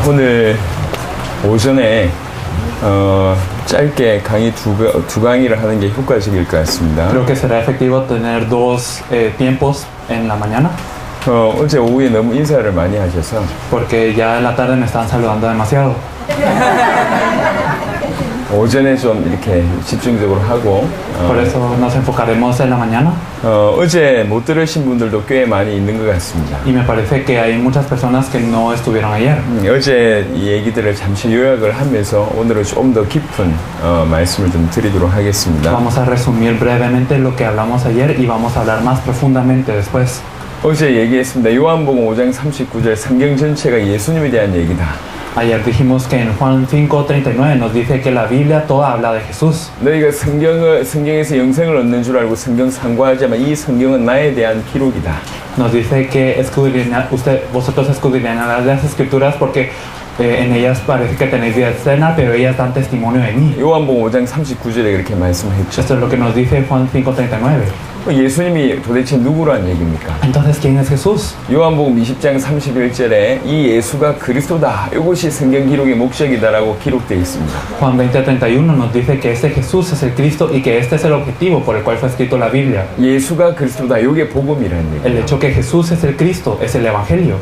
오늘 오전에 짧게 강의 두 강의를 하는 게 효과적일 것 같습니다. Creo que será efectivo tener dos tiempos en la mañana, 어제 오후에 너무 인사를 많이 하셔서 porque ya en la tarde me están saludando demasiado. 오전에 좀 이렇게 집중적으로 하고 Por eso nos enfocaremos en la mañana. 어제 못 들으신 분들도 꽤 많이 있는 것 같습니다. Y me parece que hay muchas personas que no estuvieron ayer. 어제 이 얘기들을 잠시 요약을 하면서 오늘은 좀 더 깊은 말씀을 좀 드리도록 하겠습니다. Vamos a resumir brevemente lo que hablamos ayer y vamos a hablar más profundamente después. 어제 얘기했습니다. 요한복음 5장 39절 성경 전체가 예수님에 대한 얘기다. Ayer dijimos que en Juan 5:39 nos dice que la Biblia toda habla de Jesús. 너희가 성경에서 영생을 얻는 줄 알고 성경 상고하지만 이 성경은 나에 대한 기록이다. Nos dice que vosotros escudriñad las escrituras porque en ellas parece que tenéis vida eterna, pero ellas dan testimonio de mí. 요한복음 5장 39절에 그렇게 말씀했죠. Esto es lo que nos dice Juan 5:39. 예수님이 도대체 누구란 얘기입니까? Entonces, ¿quién es Jesús? 요한복음 20장 31절에 이 예수가 그리스도다. 이것이 성경 기록의 목적이다라고 기록되어 있습니다. Juan 20:31 nos dice que este Jesús es el Cristo y que este es el objetivo por el cual fue escrito la Biblia. 예수가 그리스도다. 이게 복음이라는 El 얘기예요. hecho que Jesús es el Cristo es el Evangelio.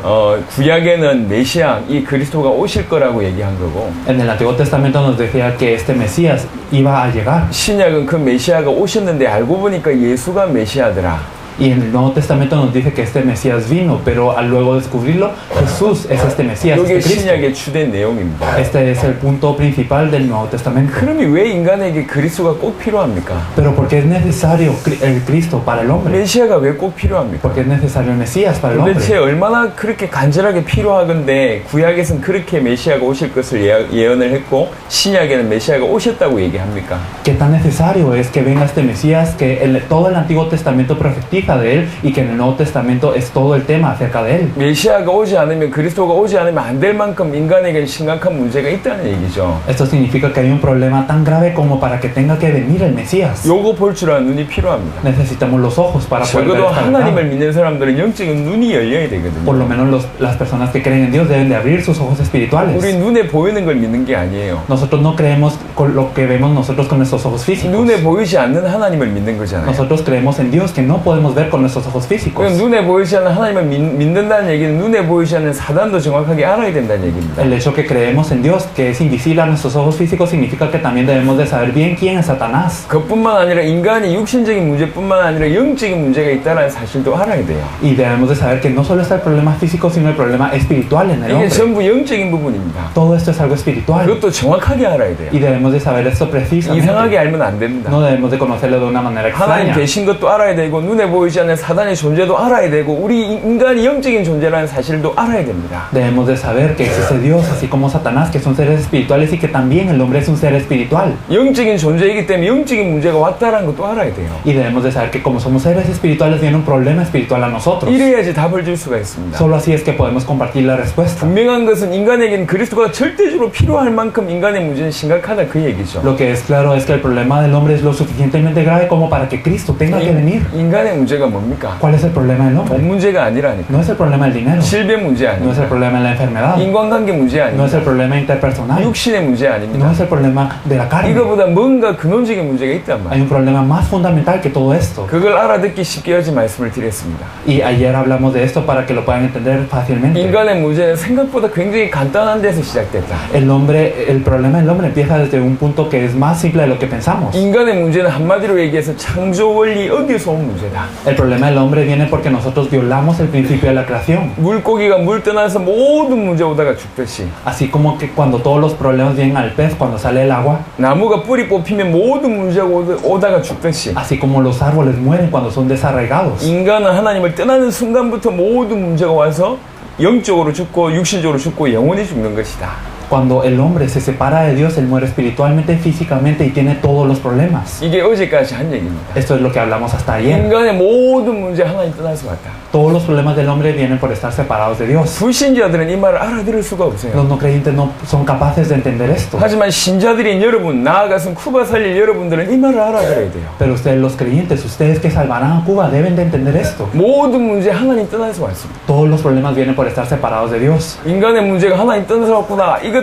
구약에는 메시아, 이 그리스도가 오실 거라고 얘기한 거고 En el Antiguo Testamento nos decía que este Mesías iba a llegar. 신약은 그 메시아가 오셨는데 알고 보니까 예수가 메시아더라. Y en el Nuevo Testamento nos dice que este Mesías vino, pero al luego descubrirlo, Jesús es este Mesías, 이게 este Cristo. 신약의 주된 내용입니다. Este es el punto principal del Nuevo Testamento. 그러면 왜 인간에게 그리스도가 꼭 필요합니까? Pero ¿por qué es necesario el Cristo para el hombre? 메시아가 왜 꼭 필요합니까? ¿Por qué es necesario el Mesías para el 도대체 hombre? 얼마나 그렇게 간절하게 필요하건데 구약에서는 그렇게 메시아가 오실 것을 예언을 했고 신약에는 메시아가 오셨다고 얘기합니까? ¿Qué tan necesario es que venga este Mesías que todo el Antiguo Testamento profetiza de él y que en el Nuevo Testamento es todo el tema acerca de él? 메시아가 오지 않으면 그리스도가 오지 않으면 안 될 만큼 인간에게 심각한 문제가 있다는 얘기죠. Esto significa que hay un problema tan grave como para que tenga que venir el Mesías. 요거 볼 줄 아는 눈이 필요합니다. Necesitamos los ojos para poder ver 적어도 esta 하나님을 verdad. 믿는 사람들은 영적인 눈이 열려야 Por lo 되거든요. menos las personas que creen en Dios deben de abrir sus ojos espirituales. 우리 눈에 보이는 걸 믿는 게 아니에요. Nosotros no creemos con lo que vemos nosotros con nuestros ojos físicos. 눈에 보이지 않는 하나님을 믿는 거잖아요. Nosotros creemos en Dios que no podemos ver con nuestros ojos físicos. 그럼 눈에 보이지 않는 하나님을 믿는다는 얘기는 눈에 보이지 않는 사단도 정확하게 알아야 된다는 얘기입니다. El hecho que creemos en Dios, que es invisible a nuestros ojos físicos, significa que también debemos de saber bien quién es Satanás. 그뿐만 아니라 인간이 육신적인 문제뿐만 아니라 영적인 문제가 있다는 사실도 알아야 돼요. Y debemos de saber que no solo está el problema físico, sino el problema espiritual en el 이게 hombre. 전부 영적인 부분입니다. Todo esto es algo espiritual. 그것도 정확하게 알아야 돼요. Y debemos de saber esto precisamente. 이상하게 알면 안 됩니다. No debemos de conocerlo de una manera 하나님 extraña. 계신 것도 알아야 되고 눈에 보이지 않는 사단의 존재도 알아야 되고 우리 인간이 영적인 존재라는 사실도 알아야 됩니다. Debemos de saber que existe Dios, así como Satanás, que son seres espirituales y que también el hombre es un ser espiritual. 영적인 존재이기 때문에 영적인 문제가 왔다는 것도 알아야 돼요. Y debemos de saber que como somos seres espirituales viene un problema espiritual a nosotros. 이래야지 답을 줄 수가 있습니다. Solo así es que podemos compartir la respuesta. 분명한 것은 인간에게는 그리스도가 절대적으로 필요할 만큼 인간의 문제는 심각하다 그 얘기죠. Lo que es claro es que el problema del hombre es lo suficientemente grave como para que Cristo tenga que venir. 인간의 문제가 뭡니까? ¿Cuál es el problema del hombre? 돈 문제가 아니라니까. No es el problema del dinero, 질병 문제 no es el 아닙니다. problema de la enfermedad, 인간관계 문제 no es 아닙니다. el problema interpersonal, 육신의 문제 no 아닙니다. es el problema de la carne. 이거보다 뭔가 근원적인 문제가 있단 Hay 말이에요. un problema más fundamental que todo esto. 그걸 알아듣기 쉽게 하지 말씀을 드렸습니다. Y ayer hablamos de esto para que lo puedan entender fácilmente. 인간의 문제는 생각보다 굉장히 간단한 데서 시작됐다. El problema del hombre empieza desde un punto que es más simple de lo que pensamos. 인간의 문제는 한마디로 얘기해서 창조 원리 어디서 온 문제다. El problema del hombre viene porque nosotros violamos el principio de la creación. 물고기가 물 떠나서 모든 문제 오다가 죽듯이 Así como que cuando todos los problemas vienen al pez cuando sale el agua, 나무가 뿌리 뽑히면 모든 문제가 오다가 죽듯이 así como los árboles mueren cuando son desarraigados. 인간은 하나님을 떠나는 순간부터 모든 문제가 와서 영적으로 죽고 육신적으로 죽고 영원히 죽는 것이다. Cuando el hombre se separa de Dios, él muere espiritualmente, físicamente y tiene todos los problemas. 이게 어제까지 한 얘기입니다. Esto es lo que hablamos hasta ayer. 인간의 모든 문제 하나님 떠나서 왔다. Todos los problemas del hombre vienen por estar separados de Dios. 불신자들은 이 말을 알아들을 수가 없어요. Los no creyentes no son capaces de entender esto. 하지만 신자들인 여러분, 나아가서 쿠바 살릴 여러분들은 이 말을 알아들어야 돼요. Pero ustedes los creyentes, ustedes que salvarán a Cuba, deben de entender esto. 모든 문제 하나님 떠나서 왔습니다. Todos los problemas vienen por estar separados de Dios. 인간의 문제가 하나님 떠나서 왔구나. 이거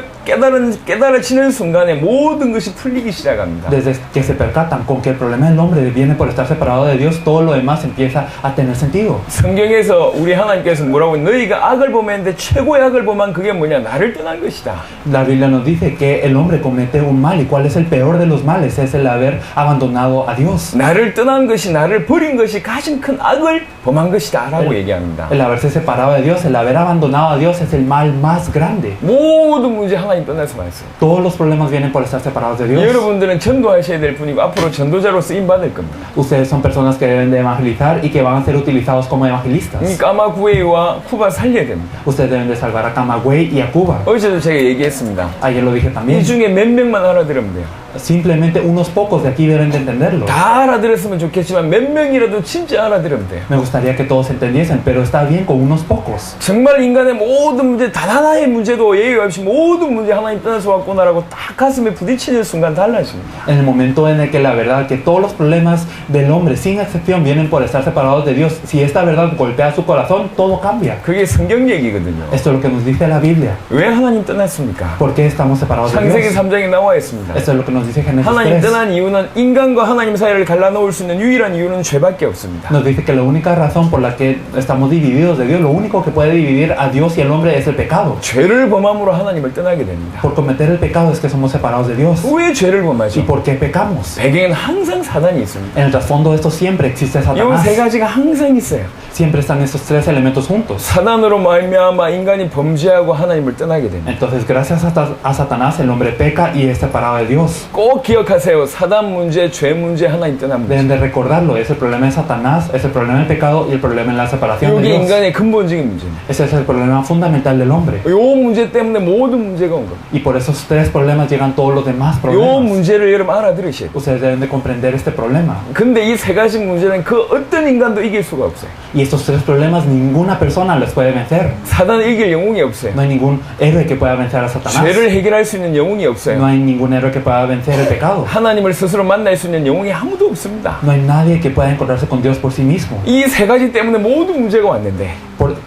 깨달아지는 순간에 모든 것이 풀리기 시작합니다. Desde que se percatan con que el problema del hombre viene por estar separado de Dios, todo lo demás empieza a tener sentido. 성경에서 우리 하나님께서 뭐라고 너희가 악을 범했는데 최고의 악을 범한 그게 뭐냐? 나를 떠난 것이다. La Biblia nos dice que el hombre comete un mal. ¿Y cuál es el peor de los males? Es el haber abandonado a Dios. 나를 떠난 것이, 나를 버린 것이 가장 큰 악을 범한 것이다 라고 얘기합니다. El haberse separado de Dios, el haber abandonado a Dios es el mal más grande. 모든 문제 하나님 떠나서 왔어요. Todos los problemas vienen por estar separados de Dios. 여러분들은 전도하셔야 될 분이고 앞으로 전도자로 쓰임 받을 겁니다. Ustedes son personas que deben de evangelizar y que van a ser utilizados como evangelistas. 까마구에이와 쿠바 살려야 됩니다. Ustedes deben de salvar a Camagüey y a Cuba. 어제도 제가 얘기했습니다. Ayer lo dije 이 también. 중에 몇 명만 알아들으면 돼요. Simplemente unos pocos de aquí deben de entenderlo. 다 알아들었으면 좋겠지만 몇 명이라도 진짜 알아들으면 돼요. Me gustaría que todos entendiesen, pero está bien con unos pocos. 정말 인간의 모든 문제, 단 하나의 문제도 예외 없이 모든 문제 하나님 떠나서 왔구나라고 딱 가슴에 부딪히는 순간 달라집니다. En el momento en el que la verdad, que todos los problemas del hombre, sin excepción, vienen por estar separados de Dios, si esta verdad golpea su corazón, todo cambia. 그게 성경 얘기거든요. Esto es lo que nos dice la Biblia. 왜 하나님 떠났습니까? ¿Por qué estamos separados de 창세기 Dios? 3장에 나와 있습니다. Esto es lo que nos dice Génesis 하나님 3. 떠난 이유는 인간과 하나님 사이를 갈라놓을 수 있는 유일한 이유는 죄밖에 없습니다. Nos dice que la única razón por la que estamos divididos de Dios, lo único que puede dividir a Dios y al hombre es el pecado. 죄를 범함으로 하나님을 떠나게 됩니다. Por cometer el pecado es que somos separados de Dios. 왜 죄를 ¿Y 범하죠? por qué pecamos? 배경에는 항상 사단이 있습니다. En el trasfondo de esto siempre existe 이 Satanás. 세 가지가 항상 있어요. Siempre están estos tres elementos juntos. 사단으로 말미암아 인간이 범죄하고 하나님을 떠나게 됩니다. Entonces, gracias a Satanás, el hombre peca y es separado de Dios. 꼭 기억하세요. 사단 문제, 죄 문제, 하나님 떠난 문제. Deben de recordarlo, es el problema de Satanás, es el problema del pecado y el problema en la separación de 이게 Dios. 인간의 근본적인 문제입니다. Ese es el problema fundamental del hombre. 이 문제 때문에 모든 문제가 온 겁니다. Y por esos tres problemas llegan todos los demás 이 problemas. 문제를 여러분 알아들으셔야 돼요. Ustedes deben de comprender este problema. 근데 이 세 가지 문제는 그 어떤 인간도 이길 수가 없어요. Y estos tres problemas ninguna persona los puede vencer. 사단을 이길 영웅이 없어요. No hay ningún héroe que pueda vencer a Satanás. 죄를 해결할 수 있는 영웅이 No 없어요. hay ningún héroe que pueda vencer el pecado. 하나님을 스스로 만날 수 있는 영웅이 아무도 없습니다. No hay nadie que pueda encontrarse con Dios por sí mismo. 이 세 가지 때문에 모든 문제가 왔는데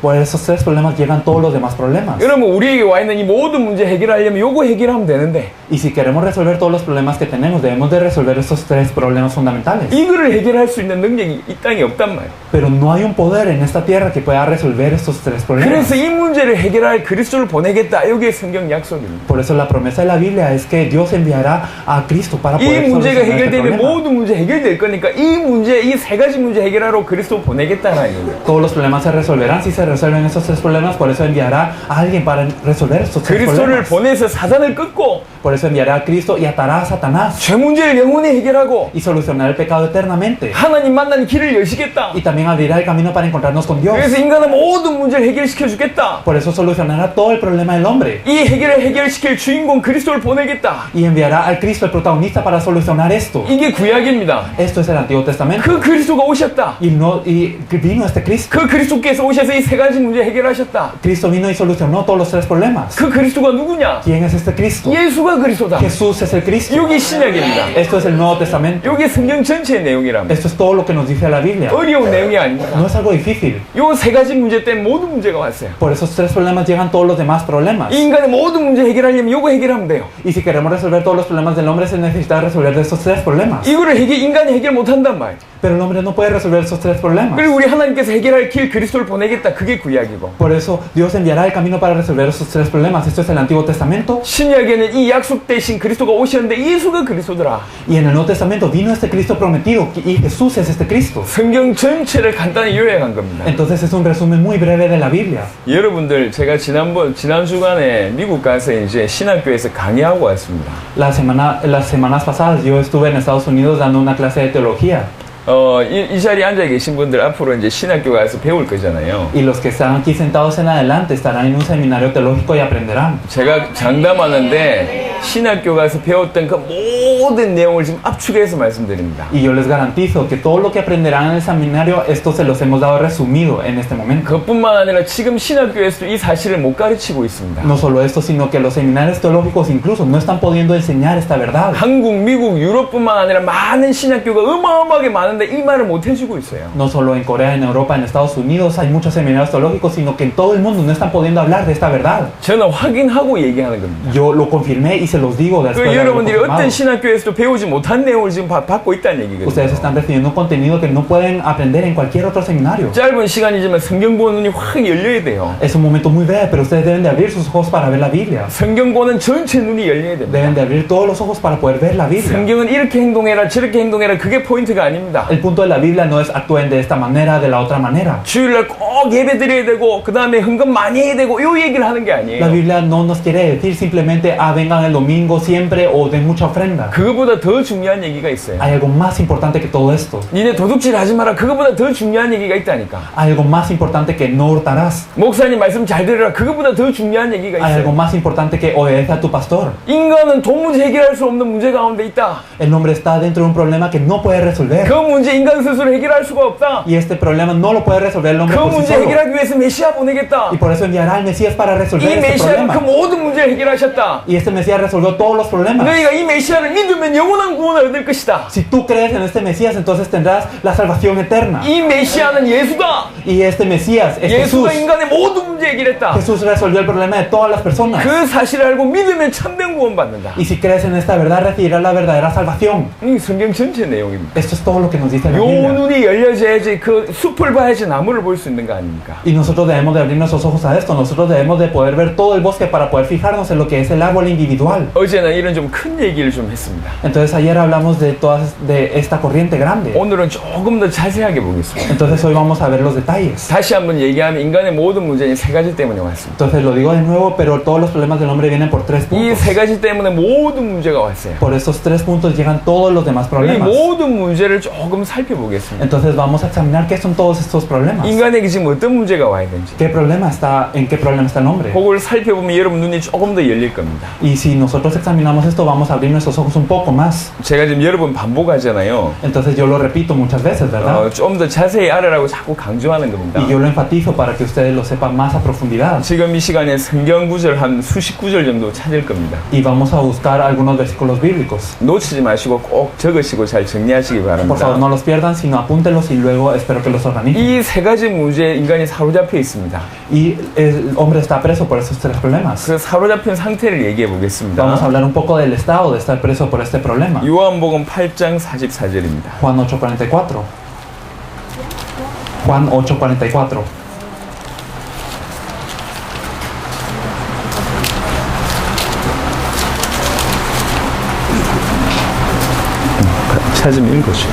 Por esos tres problemas llegan todos los demás problemas. 여러분 우리에게 와 있는 이 모든 문제 해결하려면 요거 해결하면 되는데 Y si queremos resolver todos los problemas que tenemos, debemos de resolver estos tres problemas fundamentales. 이거를 해결할 수 있는 능력이 이 땅에 없단 말이에요. Pero no hay un poder en esta tierra que pueda resolver estos tres problemas. 그래서 이 문제를 해결할 그리스도를 보내겠다. 이게 성경 약속입니다. Por eso la promesa de la Biblia es que Dios enviará a Cristo para 이 poder 문제가 solucionar este 해결되면 problema. 모든 문제 해결될 거니까 이 문제, 이 세 가지 문제 해결하러 그리스도 보내겠다는 거예요. Todos los problemas se resolverán si se resuelven esos tres problemas. Por eso enviará a alguien para resolver estos tres 그리스도를 problemas. 보내서 사단을 끊고 Por eso enviará a Cristo y atará a Satanás 죄 문제를 영원히 해결하고 y solucionará el pecado eternamente. 하나님 만나는 길을 여시겠다. Y también abrirá el camino para encontrarnos con Dios. 그래서 인간의 모든 문제를 해결시켜 주겠다. Por eso solucionará todo el problema del hombre. 이 해결을 해결시킬 주인공 그리스도를 보내겠다. Y enviará al Cristo, el protagonista, para solucionar esto. 이게 구약입니다. Esto es el Antiguo Testamento. 그 그리스도가 오셨다. Y vino este Cristo. 그 그리스도께서 오셔서 이 세 가지 문제 해결하셨다. Cristo vino y solucionó todos los tres problemas. 그 그리스도가 누구냐? ¿Quién es este Cristo? 예수가 그리스도다. Jesús es el Cristo. 여기 신약입니다. Esto es el Nuevo Testamento. 여기 성경 전체의 내용이랍니다. Esto es todo lo que nos dice la Biblia. 어려운 내용이 아닙니다. No es algo difícil. 요 세 가지 문제 때문에 모든 문제가 왔어요. Por esos tres problemas llegan todos los demás problemas. 이 인간의 모든 문제 해결하려면 요거 해결하면 돼요. Y si queremos resolver todos los problemas del hombre, se necesita resolver de estos tres problemas. 이거를 인간이 해결 못한단 말이에요. Pero el hombre no puede resolver esos tres problemas. 그리고 우리 하나님께서 해결할 길 그리스도를 보내겠다. 그게 구약이고 Por eso Dios enviará el camino para resolver esos tres problemas. Esto es el Antiguo Testamento. 신약에는 이 약속되신 그리스도가 오셨는데 예수가 그리스도더라. Y en el Nuevo Testamento vino este Cristo prometido y Jesús es este Cristo. 성경 전체를 간단히 요약한 겁니다. Entonces es un resumen muy breve de la Biblia. 여러분들 제가 지난 주간에 미국 가서 이제 신학교에서 강의하고 왔습니다. Las semanas pasadas yo estuve en Estados Unidos dando una clase de teología. 이 자리에 앉아 계신 분들 앞으로 이제 신학교 가서 배울 거잖아요. Y los que están aquí sentados en adelante estarán en un seminario teológico y aprenderán. 제가 장담하는데 신학교 가서 배웠던 그 모든 내용을 지금 압축해서 말씀드립니다. Y yo les garantizo que todo lo que aprenderán en el seminario, esto se los hemos dado resumido en este momento. 그것뿐만 아니라 지금 신학교에서도 이 사실을 못 가르치고 있습니다. No solo esto, sino que los seminarios teológicos incluso no están pudiendo enseñar esta verdad. 한국, 미국, 유럽뿐만 아니라 많은 신학교가 어마어마하게 많은데 이 말을 못 해주고 있어요. No solo en Corea, en Europa, en Estados Unidos hay muchos seminarios teológicos, sino que en todo el mundo no están pudiendo hablar de esta verdad. 저는 확인하고 얘기하는 겁니다. Yo lo confirmé y se los digo después 그 de haberlo 여러분들이 confirmado. 어떤 신학교에서도 배우지 못한 내용을 지금 받고 있다는 얘기거든요. Ustedes están recibiendo un contenido que no pueden aprender en cualquier otro seminario. 짧은 시간이지만 성경 보는 눈이 확 열려야 돼요. Es un momento muy breve, pero ustedes deben de abrir sus ojos para ver la Biblia. 성경 보는 전체 눈이 열려야 됩니다. Deben de abrir todos los ojos para poder ver la Biblia. 성경은 이렇게 행동해라 저렇게 행동해라 그게 포인트가 아닙니다. El punto de la Biblia no es actúen de esta manera, de la otra manera. 주일날 꼭 예배 드려야 되고 그 다음에 헌금 많이 해야 되고 요 얘기를 하는 게 La 아니에요. Biblia no nos quiere decir simplemente vengan el domingo siempre o den mucha ofrenda. 그거보다 더 중요한 얘기가 있어요. Hay algo más importante que todo esto. 니네 도둑질 하지 마라 그거보다 더 중요한 얘기가 있다니까. Hay algo más importante que no hurtarás. 목사님 말씀 잘 들으라 그거보다 더 중요한 얘기가 Hay algo 있어요. más importante que obedece a tu pastor. 인간은 도무지 해결할 수 없는 문제 가운데 있다. El hombre está dentro de un problema que no puede resolver. 그 문제 인간 스스로 해결할 수가 없다. Y este problema no lo puede resolver el hombre 그 por sí 문제 solo. 해결하기 위해서 메시아 보내겠다. Y por eso enviará al Mesías para resolver 이 este 메시아는 그 problema. 모든 문제를 해결하셨다. Y este Mesías resolvió todos los problemas. 너희가 이 메시아를 믿으면 영원한 구원을 얻을 것이다. Si tú crees en este Mesías, entonces tendrás la salvación eterna. 이 메시아는 예수다. Y este Mesías es Jesús. 예수가 인간의 모든 문제 해결했다. Jesús resolvió el problema de todas las personas. 그 사실을 알고 믿으면 참된 구원 받는다. Y si crees en esta verdad, recibirás la verdadera salvación. 이 성경 전체 내용입니다. Esto es todo lo que nos dice la 요 Biblia. 눈이 열려져야지 그 숲을 봐야지 나무를 볼 수 있는 거 아닙니까? Y nosotros debemos de abrir nuestros ojos a esto. Nosotros debemos de poder ver todo el bosque para poder fijarnos en lo que es el árbol individual. 어제는 이런 좀 큰 얘기를 좀 했습니다. Entonces ayer hablamos de esta corriente grande. 오늘은 조금 더 자세하게 보겠습니다. Entonces hoy vamos a ver los detalles. 다시 한번 얘기하면 인간의 모든 문제는 세 가지 때문에 왔습니다. Entonces lo digo de nuevo, pero todos los problemas del hombre vienen por tres 이 puntos. 세 가지 때문에 모든 문제가 왔어요. Por estos tres puntos llegan todos los demás 이 problemas. 모든 문제를 조금 살펴보겠습니다. Entonces vamos a examinar qué son todos estos problemas. 인간에게 지금 어떤 문제가 와야 되는지. ¿En qué problema está el hombre? 그걸 살펴보면 여러분 눈이 조금 더 열릴 겁니다. Y si nosotros examinamos esto, vamos a abrir nuestros ojos un poco más. 제가 지금 여러 번 반복하잖아요. Entonces yo lo repito muchas veces, ¿verdad? 좀 더 자세히 알아라고 자꾸 강조하는 겁니다. Y yo lo enfatizo para que ustedes lo sepan más a profundidad. 지금 이 시간에 성경 구절 한 수십 구절 정도 찾을 겁니다. Y vamos a buscar algunos versículos bíblicos. 놓치지 마시고 꼭 적으시고 잘 정리하시기 Por favor, 바랍니다. no los pierdan, sino apúntenlos y luego espero que los organicen. 이 세 가지 문제에 인간이 사로잡혀 있습니다. Y el hombre está preso por esos tres problemas. 그 사로잡힌 상태를 얘기해 Vamos a 보겠습니다. hablar un poco del estado de estar preso por este problema. 요한복음 8장 44절입니다. Juan 8:44. Juan 8:44. 찾으면 읽으시오.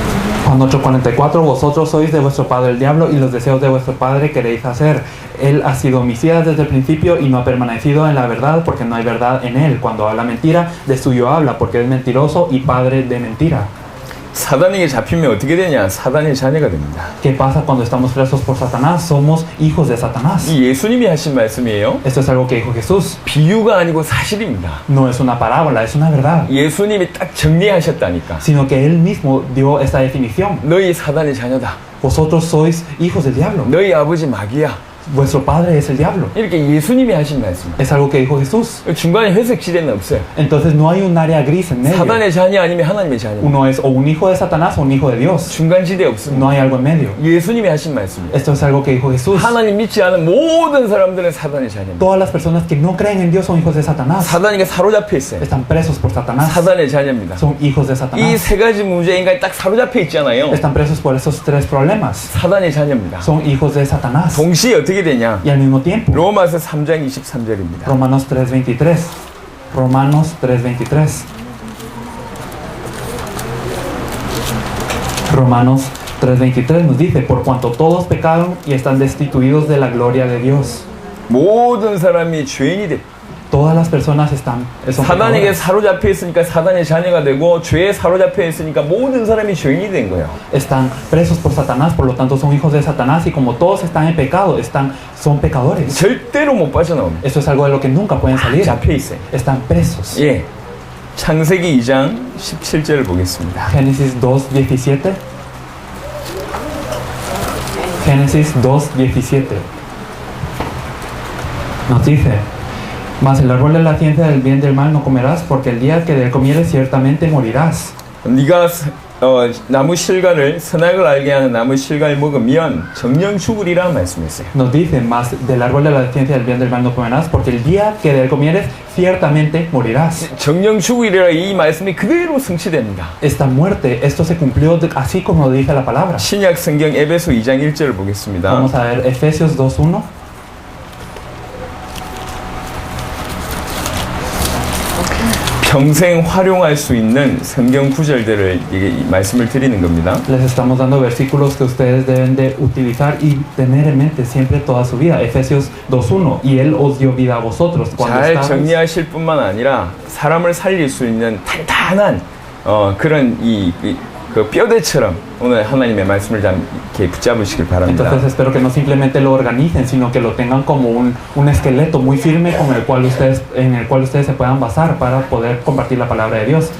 Juan 8:44, vosotros sois de vuestro padre el diablo y los deseos de vuestro padre queréis hacer. Él ha sido homicida desde el principio y no ha permanecido en la verdad porque no hay verdad en él. Cuando habla mentira, de suyo habla porque es mentiroso y padre de mentira. 사단에게 잡히면 어떻게 되냐? 사단의 자녀가 됩니다. ¿Qué pasa cuando estamos presos por Satanás? Somos hijos de Satanás. 이 예수님이 하신 말씀이에요. Esto es algo que dijo Jesús. 비유가 아니고 사실입니다. No es una parábola, es una verdad. 예수님이 딱 정리하셨다니까. Sino que Él mismo dio esta definición. 너희 사단의 자녀다. Vosotros sois hijos del diablo. 너희 아버지 마귀야. Vuestro padre es el diablo. 이렇게 예수님이 하신 말씀. Es algo que dijo Jesús. 중간에 회색 지대는 없어요. Entonces no hay un área gris en medio. 사단의 자녀 아니면 하나님의 자녀. Uno es o un hijo de Satanás o un hijo de Dios. 중간 지대 없습니다. No hay algo en medio. 예수님이 하신 말씀입니다. Esto es algo que dijo Jesús. 하나님 믿지 않은 모든 사람들은 사단의 자녀입니다. Todas las personas que no creen en Dios son hijos de Satanás. 사단에게 사로잡혀 있어요. Están presos por Satanás. 사단의 자녀입니다. Son hijos de 이 Satanás. 세 가지 문제 인간이 딱 사로잡혀 있잖아요. Están presos por esos tres problemas. 사단의 자녀입니다. Son hijos de Satanás. 동시에 어떻게 되냐? Y al mismo tiempo, 로마서 3장 23절입니다. Romanos 3:23. Romanos 3:23. Romanos 3:23 nos dice, por cuanto todos pecaron y están destituidos de la gloria de Dios. 모든 사람이 죄인이 됐다. Todas las personas son 사단에게 pecadores. 사로잡혀 있으니까 사단의 자녀가 되고 죄에 사로잡혀 있으니까 모든 사람이 죄인이 된 거예요. Están presos por Satanás, por lo tanto son hijos de Satanás y como todos están en pecado, son pecadores. 절대로 못 빠져나옵니다. Eso es algo de lo que nunca pueden salir. 잡혀 있어요. Están presos. 예. 창세기 2장 17절을 보겠습니다. Génesis 2:17. Génesis 2:17. Nos dice: Mas el árbol de la ciencia del bien y del mal no comerás, porque el día que de él comieres ciertamente morirás. 네가 나무 실과를 선악을 알게 하는 나무 실과를 먹으면 정령 죽으리라 말씀했어요. Nos dice: Mas del árbol de la ciencia del bien y del mal no comerás, porque el día que de él comieres ciertamente morirás. 정령 죽으리라 이 말씀이 그대로 성취됩니다. Esta muerte, esto se cumplió así como lo dice la palabra. 신약 성경 에베소 2장 1절을 보겠습니다. Vamos a ver Efesios 2:1. 평생 활용할 수 있는 성경 구절들을 말씀을 드리는 겁니다. Les estamos dando versículos que ustedes deben de utilizar y tener en mente siempre toda su vida. Efesios 2:1. Y él os dio vida a vosotros cuando 잘 estabais. 정리하실 뿐만 아니라 사람을 살릴 수 있는 탄탄한 그런 그 뼈대처럼 오늘 하나님의 말씀을 좀 이렇게 붙잡으시길 바랍니다. Entonces espero que no simplemente lo organicen, sino que lo tengan como un esqueleto muy firme en el cual ustedes se puedan basar para poder compartir la palabra de Dios.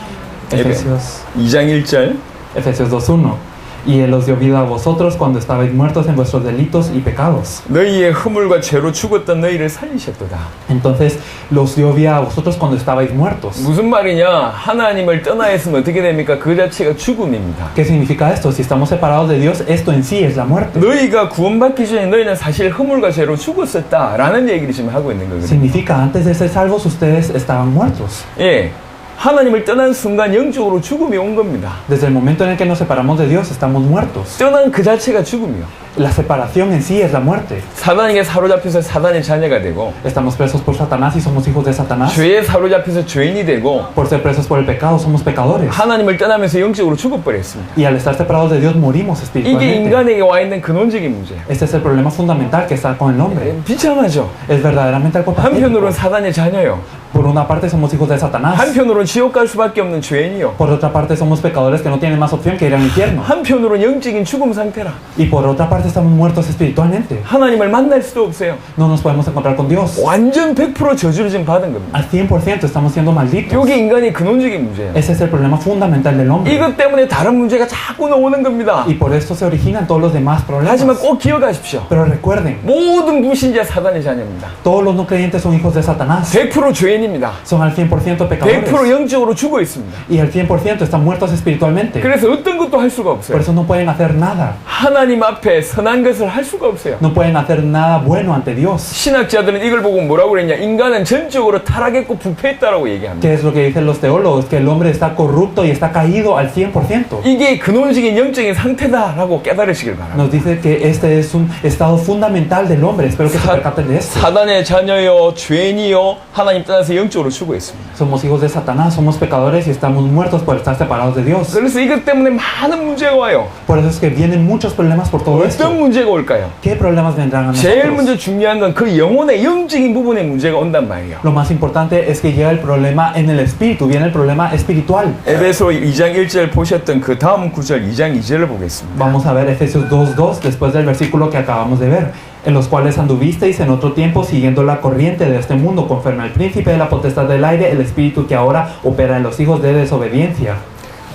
Efesios 2장 1절 Efesios 2:1. Y él os dio vida a vosotros cuando estabais muertos en vuestros delitos y pecados. 너희의 허물과 죄로 죽었던 너희를 살리셨도다. Entonces los dio vida a vosotros cuando estabais muertos. 무슨 말이냐? 하나님을 떠나 있으면 어떻게 됩니까? 그 자체가 죽음입니다. ¿Qué significa esto? Si estamos separados de Dios, esto en sí es la muerte. 너희가 구원받기 전에 너희는 사실 허물과 죄로 죽었었다라는 얘기를 지금 하고 있는 거거든요. Significa, antes de ser salvos, ustedes estaban muertos. 예, 하나님을 떠난 순간 영적으로 죽음이 온 겁니다. Desde el momento en el que nos separamos de Dios, estamos muertos. 떠난 그 자체가 죽음이요. La separación en sí es la muerte. 사단에게 사로잡혀서 사단의 자녀가 되고 Estamos presos por Satanás y somos hijos de Satanás. 죄에 사로잡혀서 죄인이 되고 Por ser presos por el pecado, somos pecadores. 하나님을 떠나면서 영적으로 죽어버렸습니다. Y al estar separados de Dios, morimos 이게 espiritualmente. 인간에게 와 있는 근원적인 문제예요. Este es el problema fundamental que está con el hombre. 비참하죠. Es verdaderamente algo 한편으로는 patético. 사단의 자녀요. Por una parte somos hijos de Satanás. 한편으로는 지옥 갈 수밖에 없는 죄인이요. Por otra parte somos pecadores que no tienen más opción que ir al infierno. 한편으로는 영적인 죽음 상태라. Y por otra parte estamos muertos espiritualmente. 하나님을 만날 수도 없어요. No nos podemos encontrar con Dios. 완전 100% 저주를 지금 받은 겁니다. Al 100% estamos siendo malditos. 이게 인간의 근원적인 문제예요. Ese es el problema fundamental del hombre. 이것 때문에 다른 문제가 자꾸 나오는 겁니다. Y por esto se originan todos los demás 하지만 problemas. 꼭 기억하십시오. Pero recuerden, 모든 불신자 사단의 자녀입니다. todos los no creyentes son hijos de Satanás. 100% 죄인입니다. Son al 100% pecadores. 100% 영적으로 죽어 있습니다. Y al 100% están muertos espiritualmente. 그래서 어떤 것도 할 수가 Por 없어요. eso no pueden hacer nada. 하나님 앞에 선한 것을 할 수가 없어요. No pueden hacer nada bueno ante Dios. 신학자들은 이걸 보고 뭐라고 그랬냐? 인간은 전적으로 타락했고 부패했다라고 얘기합니다. ¿Qué es lo que dicen los teólogos? Que el hombre está corrupto y está caído al 100%. 이게 근원적인 영적인 상태다라고 깨달으시길 바랍니다. Nos dice que este es un estado fundamental del hombre. Espero que se percaten de esto. 사단의 자녀요, 죄인이요, 하나님 떠나서 영적으로 죽어 있습니다. Somos hijos de Satanás, somos pecadores y estamos muertos por estar separados de Dios. 그래서 이것 때문에 많은 문제가 와요. Por eso es que vienen muchos problemas por todo esto. 어떤 문제가 올까요? ¿Qué problemas vendrán a 제일 nosotros? 먼저 중요한 건 그 영혼의 영적인 부분의 문제가 온단 말이에요. Lo más importante es que llega el problema en el espíritu, viene el problema espiritual. 에베소 2장 1절 보셨던 그 다음 구절 2장 2절을 보겠습니다. Vamos a ver Efesios 2:2 después del versículo que acabamos de ver, en los cuales anduvisteis en otro tiempo siguiendo la corriente de este mundo, conforme al príncipe de la potestad del aire, el espíritu que ahora opera en los hijos de desobediencia.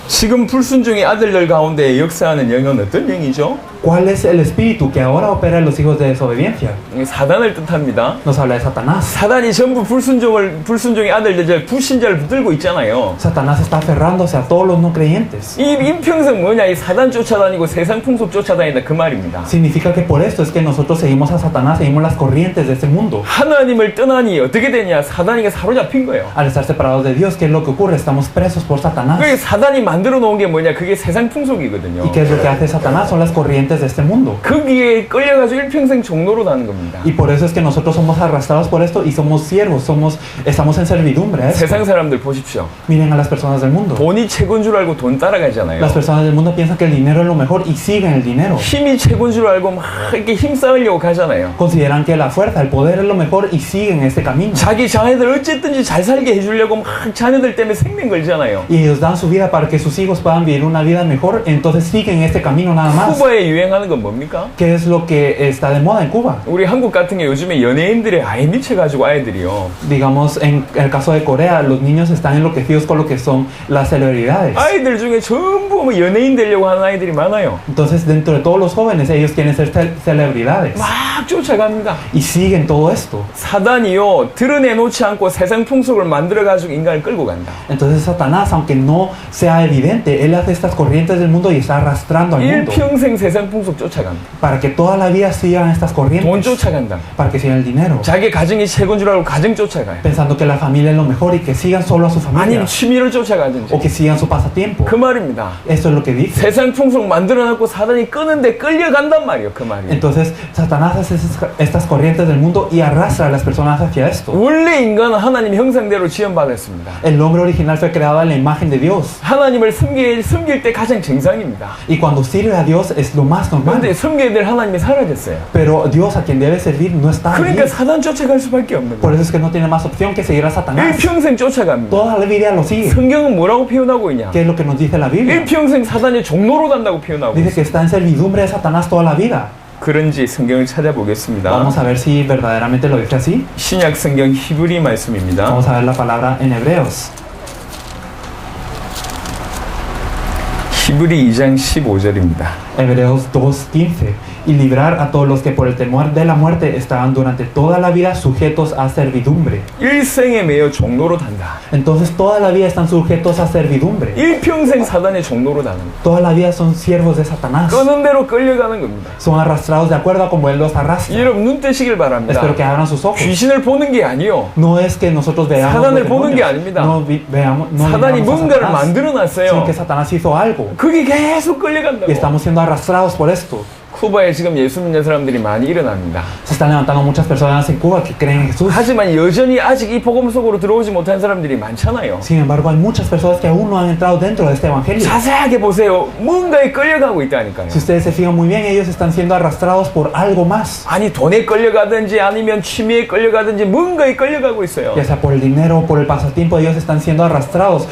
지금 불순종의 아들들 가운데 역사하는 영은 어떤 영이죠? ¿Cuál es el espíritu que ahora opera en los hijos de desobediencia? 사단을 뜻합니다. Nos habla de Satanás. 사단이 전부 불순종의 아들들, 불신자를 붙들고 있잖아요. Satanás está aferrándose a todos los no creyentes. 이 인평생 뭐냐? 이 사단 쫓아다니고 세상 풍속 쫓아다닌다 그 말입니다. Significa que por esto es que nosotros seguimos a Satanás, seguimos las corrientes de este mundo. 하나님을 떠나니 어떻게 되냐? 사단에게 사로잡힌 거예요. Al estar separados de Dios, ¿qué es lo que ocurre? Estamos presos por Satanás. 그게 사단이 만들어 놓은 게 뭐냐? 그게 세상 풍속이거든요. ¿Y qué es lo que hace Satanás? Son las corrientes de este mundo. 거기에 끌려가지고 일평생 종로로 나는 겁니다. Y por eso es que nosotros somos arrastrados por esto y somos siervos, estamos en servidumbre a esto. 세상 사람들 보십시오. Miren a las personas del mundo. 돈이 최고인 줄 알고 돈 따라가잖아요. Las personas del mundo piensan que el dinero es lo mejor y siguen el dinero. 힘이 최고인 줄 알고 막 이렇게 힘 쌓으려고 가잖아요. Consideran que la fuerza, el poder es lo mejor y siguen este camino. 자기 자녀들 어쨌든지 잘 살게 해주려고 막 자녀들 때문에 생명 걸잖아요. Y ellos dan su vida para que sus hijos puedan vivir una vida mejor, entonces siguen este camino nada más. 쿠바에 유행하는 건 뭡니까? ¿Qué es lo que está de moda en Cuba? 우리 한국 같은 게 요즘에 연예인들의 아예 미쳐가지고 아이들이요. Digamos, en el caso de Corea, los niños están enloquecidos con lo que son las celebridades. 아이들 중에 전부 뭐 연예인 되려고 하는 아이들이 많아요. Entonces, dentro de todos los jóvenes, ellos quieren ser celebridades. 막 쫓아갑니다. Y siguen todo esto. 사단이요, 드러내놓지 않고 세상 풍속을 만들어가지고 인간을 끌고 간다. Entonces, Satanás, aunque no sea evidente, él hace estas corrientes del mundo y está arrastrando al mundo. 일평생 세상 풍속 쫓아간다. Para que toda la vida sigan estas 돈 corrientes. 쫓아간다. Para que sigan el dinero. 자기 가정이 최고인 줄 알고 가정 쫓아가요. Pensando que la familia es lo mejor y que sigan solo a su familia. 아니면 취미를 쫓아가든지. O que sigan su pasatiempo. 그 말입니다. Esto es lo que dice. 세상 풍속 만들어놓고 사단이 끄는데 끌려간단 말이에요. 그 말이에요. Entonces, Satanás hace estas corrientes del mundo y arrastra a las personas hacia esto. 원래 인간은 하나님 형상대로 지원받았습니다. El hombre original fue creado a la imagen de Dios. 하나님을 섬길 때 가장 정상입니다. Y cuando sirve a Dios es lo más normal. 그런데 섬겨야 될 하나님이 사라졌어요. Pero Dios a quien debe servir no está allí. 그러니까 사단 쫓아갈 수밖에 없는 Por 거예요. eso es que no tiene más opción que seguir a Satanás. 일평생 쫓아갑니다. Toda la vida lo sigue. 성경은 뭐라고 표현하고 있냐? ¿Qué es lo que nos dice la Biblia? 일평생 사단의 종로로 단다고 표현하고 Dice 있어요. que está en servidumbre de Satanás toda la vida. 그런지 성경을 찾아보겠습니다. Vamos a ver si verdaderamente lo dice así. 신약 성경 히브리 말씀입니다. Vamos a ver la palabra en Hebreos. 히브리 2장 15절입니다. Hebreos 2:15. Y librar a todos los que por el temor de la muerte estaban durante toda la vida sujetos a servidumbre. 일생에 매여 종로로 단다. Entonces toda la vida están sujetos a servidumbre. 일평생 사단의 종로로 다는 거예요. Toda la vida son siervos de Satanás. 끄는 대로 끌려가는 겁니다. Son arrastrados de acuerdo a como él los arrastra. 여러분 눈 뜨시길 바랍니다. Espero que abran sus ojos. 귀신을 보는 게 아니요. No es que nosotros veamos 사단을 los 보는 demonios. 게 아닙니다. No veamos, no 사단이 miramos a 뭔가를 Satanás, 만들어놨어요. sino que Satanás hizo algo. 그게 계속 Y 끌려간다고. estamos siendo arrastrados por esto. 쿠바에 지금 예수 믿는 사람들이 많이 일어납니다. Se están levantando muchas personas en Cuba que creen en Jesús. 하지만 여전히 아직 이 복음 속으로 들어오지 못한 사람들이 많잖아요. Sin embargo, hay muchas personas que aún no han entrado dentro de este evangelio. 자세하게 보세요. 뭔가에 끌려가고 있다니까요. Si ustedes se fijan muy bien, ellos están siendo arrastrados por algo más. 아니 돈에 끌려가든지 아니면 취미에 끌려가든지 뭔가에 끌려가고 있어요. Ya sea por el dinero o por el pasatiempo, ellos están siendo arrastrados.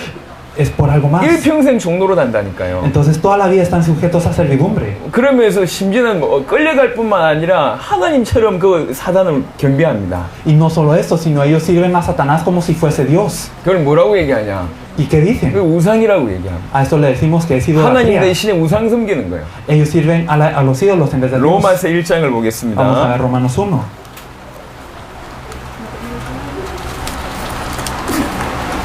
Es por algo más. 일평생 종로로 단다니까요. Entonces toda la vida están sujetos a servidumbre. 그러면서 심지어는 뭐 끌려갈 뿐만 아니라 하나님처럼 그 사단을 경배합니다. Y no solo eso, sino ellos sirven a Satanás como si fuese Dios. 그걸 뭐라고 얘기하냐? ¿Y qué dicen? 그 우상이라고 얘기합니다. A esto le decimos que es 하나님 idolatría. 대신에 우상 섬기는 거예요. Ellos sirven a los ídolos en vez de Dios. 로마서 1장을 Vamos a 보겠습니다. ver Romanos 1.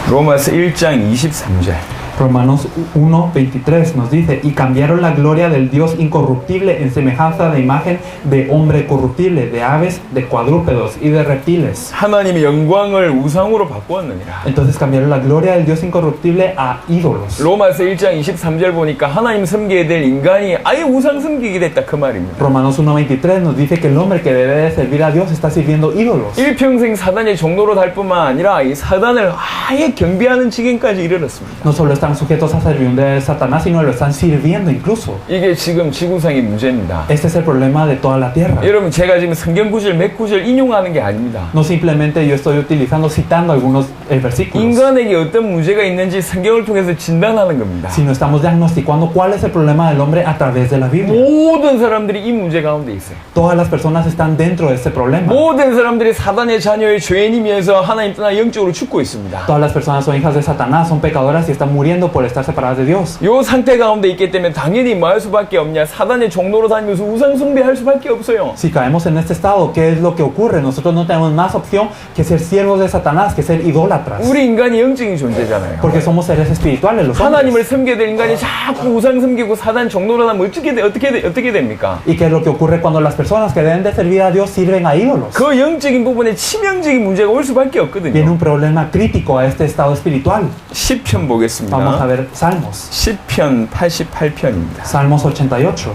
로마서 1장 23절. Romanos 1:23 nos dice, y cambiaron la gloria del Dios incorruptible en semejanza de imagen de hombre corruptible, de aves, de cuadrúpedos y de reptiles. 하나님의 영광을 우상으로 바꾸었느니라. Entonces cambiaron la gloria del Dios incorruptible a ídolos. 로마서 1장 23절 보니까 하나님 섬기게 될 인간이 아예 우상 섬기게 됐다 그 말입니다. Romanos 1:23 nos dice que el hombre que debe de servir a Dios está sirviendo ídolos. 일평생 사단의 종로로 달 뿐만 아니라 이 사단을 아예 경배하는 지경까지 이르렀습니다. No solo están sujetos a servidumbre de Satanás, sino lo están sirviendo incluso. 이게 지금 지구상의 문제입니다. Este es el problema de toda la tierra. 여러분 제가 지금 성경 구절 몇 구절 인용하는 게 아닙니다. No simplemente yo estoy utilizando, citando algunos versículos, 인간에게 어떤 문제가 있는지 성경을 통해서 진단하는 겁니다. sino estamos diagnosticando cuál es el problema del hombre a través de la Biblia. 모든 사람들이 이 문제 가운데 있어요. Todas las personas están dentro de este problema. 모든 사람들이 사단의 자녀의 죄인이면서 하나님 떠나 영적으로 죽고 있습니다. Todas las personas son hijas de Satanás, son pecadoras y están muriendo por estar separadas de Dios. 요 상태 가운데 있기 때문에 당연히 뭐 할 수밖에 없냐? 사단의 종로로 다니면서 우상 숭배할 수밖에 없어요. Si caemos en este estado, ¿qué es lo que ocurre? Nosotros no tenemos más opción que ser siervos de Satanás, que ser idólatras. 우리 인간이 영적인 존재잖아요. Porque somos seres espirituales, los 하나님을 hombres. 섬겨야 될 인간이 자꾸 우상 섬기고 사단 종로로 다니면 어떻게 됩니까? ¿Y qué es lo que ocurre cuando las personas que deben de servir a Dios sirven a ídolos? 그 영적인 부분에 치명적인 문제가 올 수밖에 Viene 없거든요. un problema crítico a este estado espiritual. 시편 보겠습니다. Vamos a ver Salmos. 시편 88편입니다. Salmos 88.